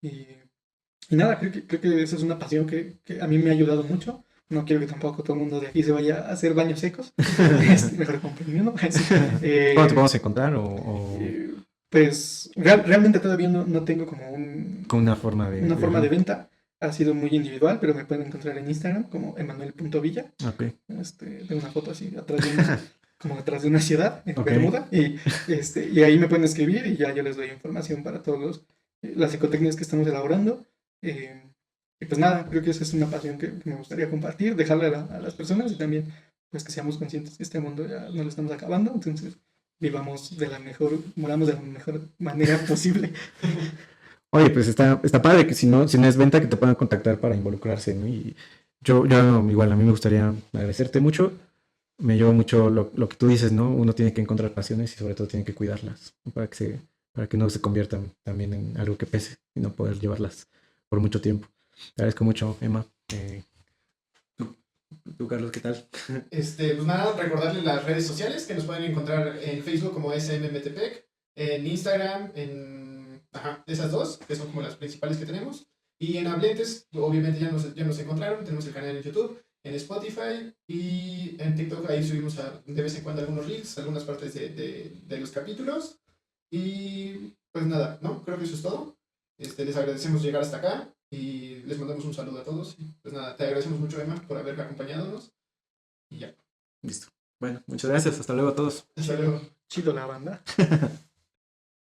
Y nada, creo que esa es una pasión que a mí me ha ayudado mucho. No quiero que tampoco todo el mundo de aquí se vaya a hacer baños secos. Mejor compren uno. ¿Cuándo te podemos encontrar? Pues realmente todavía no tengo como una forma de venta. Ha sido muy individual, pero me pueden encontrar en Instagram como emanuel.villa. Okay. Tengo una foto así atrás de mí. como detrás de una ciudad, en Ok. Bermuda, y ahí me pueden escribir y ya yo les doy información para todos las ecotecnias que estamos elaborando. Y pues nada, creo que esa es una pasión que me gustaría compartir, dejarle a las personas y también pues que seamos conscientes que este mundo ya no lo estamos acabando, entonces moramos de la mejor manera posible. Oye, pues está padre que si no es venta, que te puedan contactar para involucrarse, ¿no? Y yo igual, a mí me gustaría agradecerte mucho. Me llevo mucho lo que tú dices, ¿no? Uno tiene que encontrar pasiones y sobre todo tiene que cuidarlas, ¿no? Para que no se conviertan también en algo que pese y no poder llevarlas por mucho tiempo. Te agradezco mucho, Emma. ¿Tú, Carlos, qué tal? Pues nada, recordarles las redes sociales que nos pueden encontrar en Facebook como SMMTPEC, en Instagram, ajá, esas dos, que son como las principales que tenemos. Y en Hablentes, obviamente ya nos encontraron, tenemos el canal en YouTube, en Spotify y en TikTok. Ahí subimos de vez en cuando algunos reels, algunas partes de los capítulos. Y pues nada, ¿no? Creo que eso es todo. Les agradecemos llegar hasta acá y les mandamos un saludo a todos. Y pues nada, te agradecemos mucho, Emma, por haber acompañado. Y ya. Listo. Bueno, muchas gracias. Hasta luego a todos. Hasta luego. Chido la banda.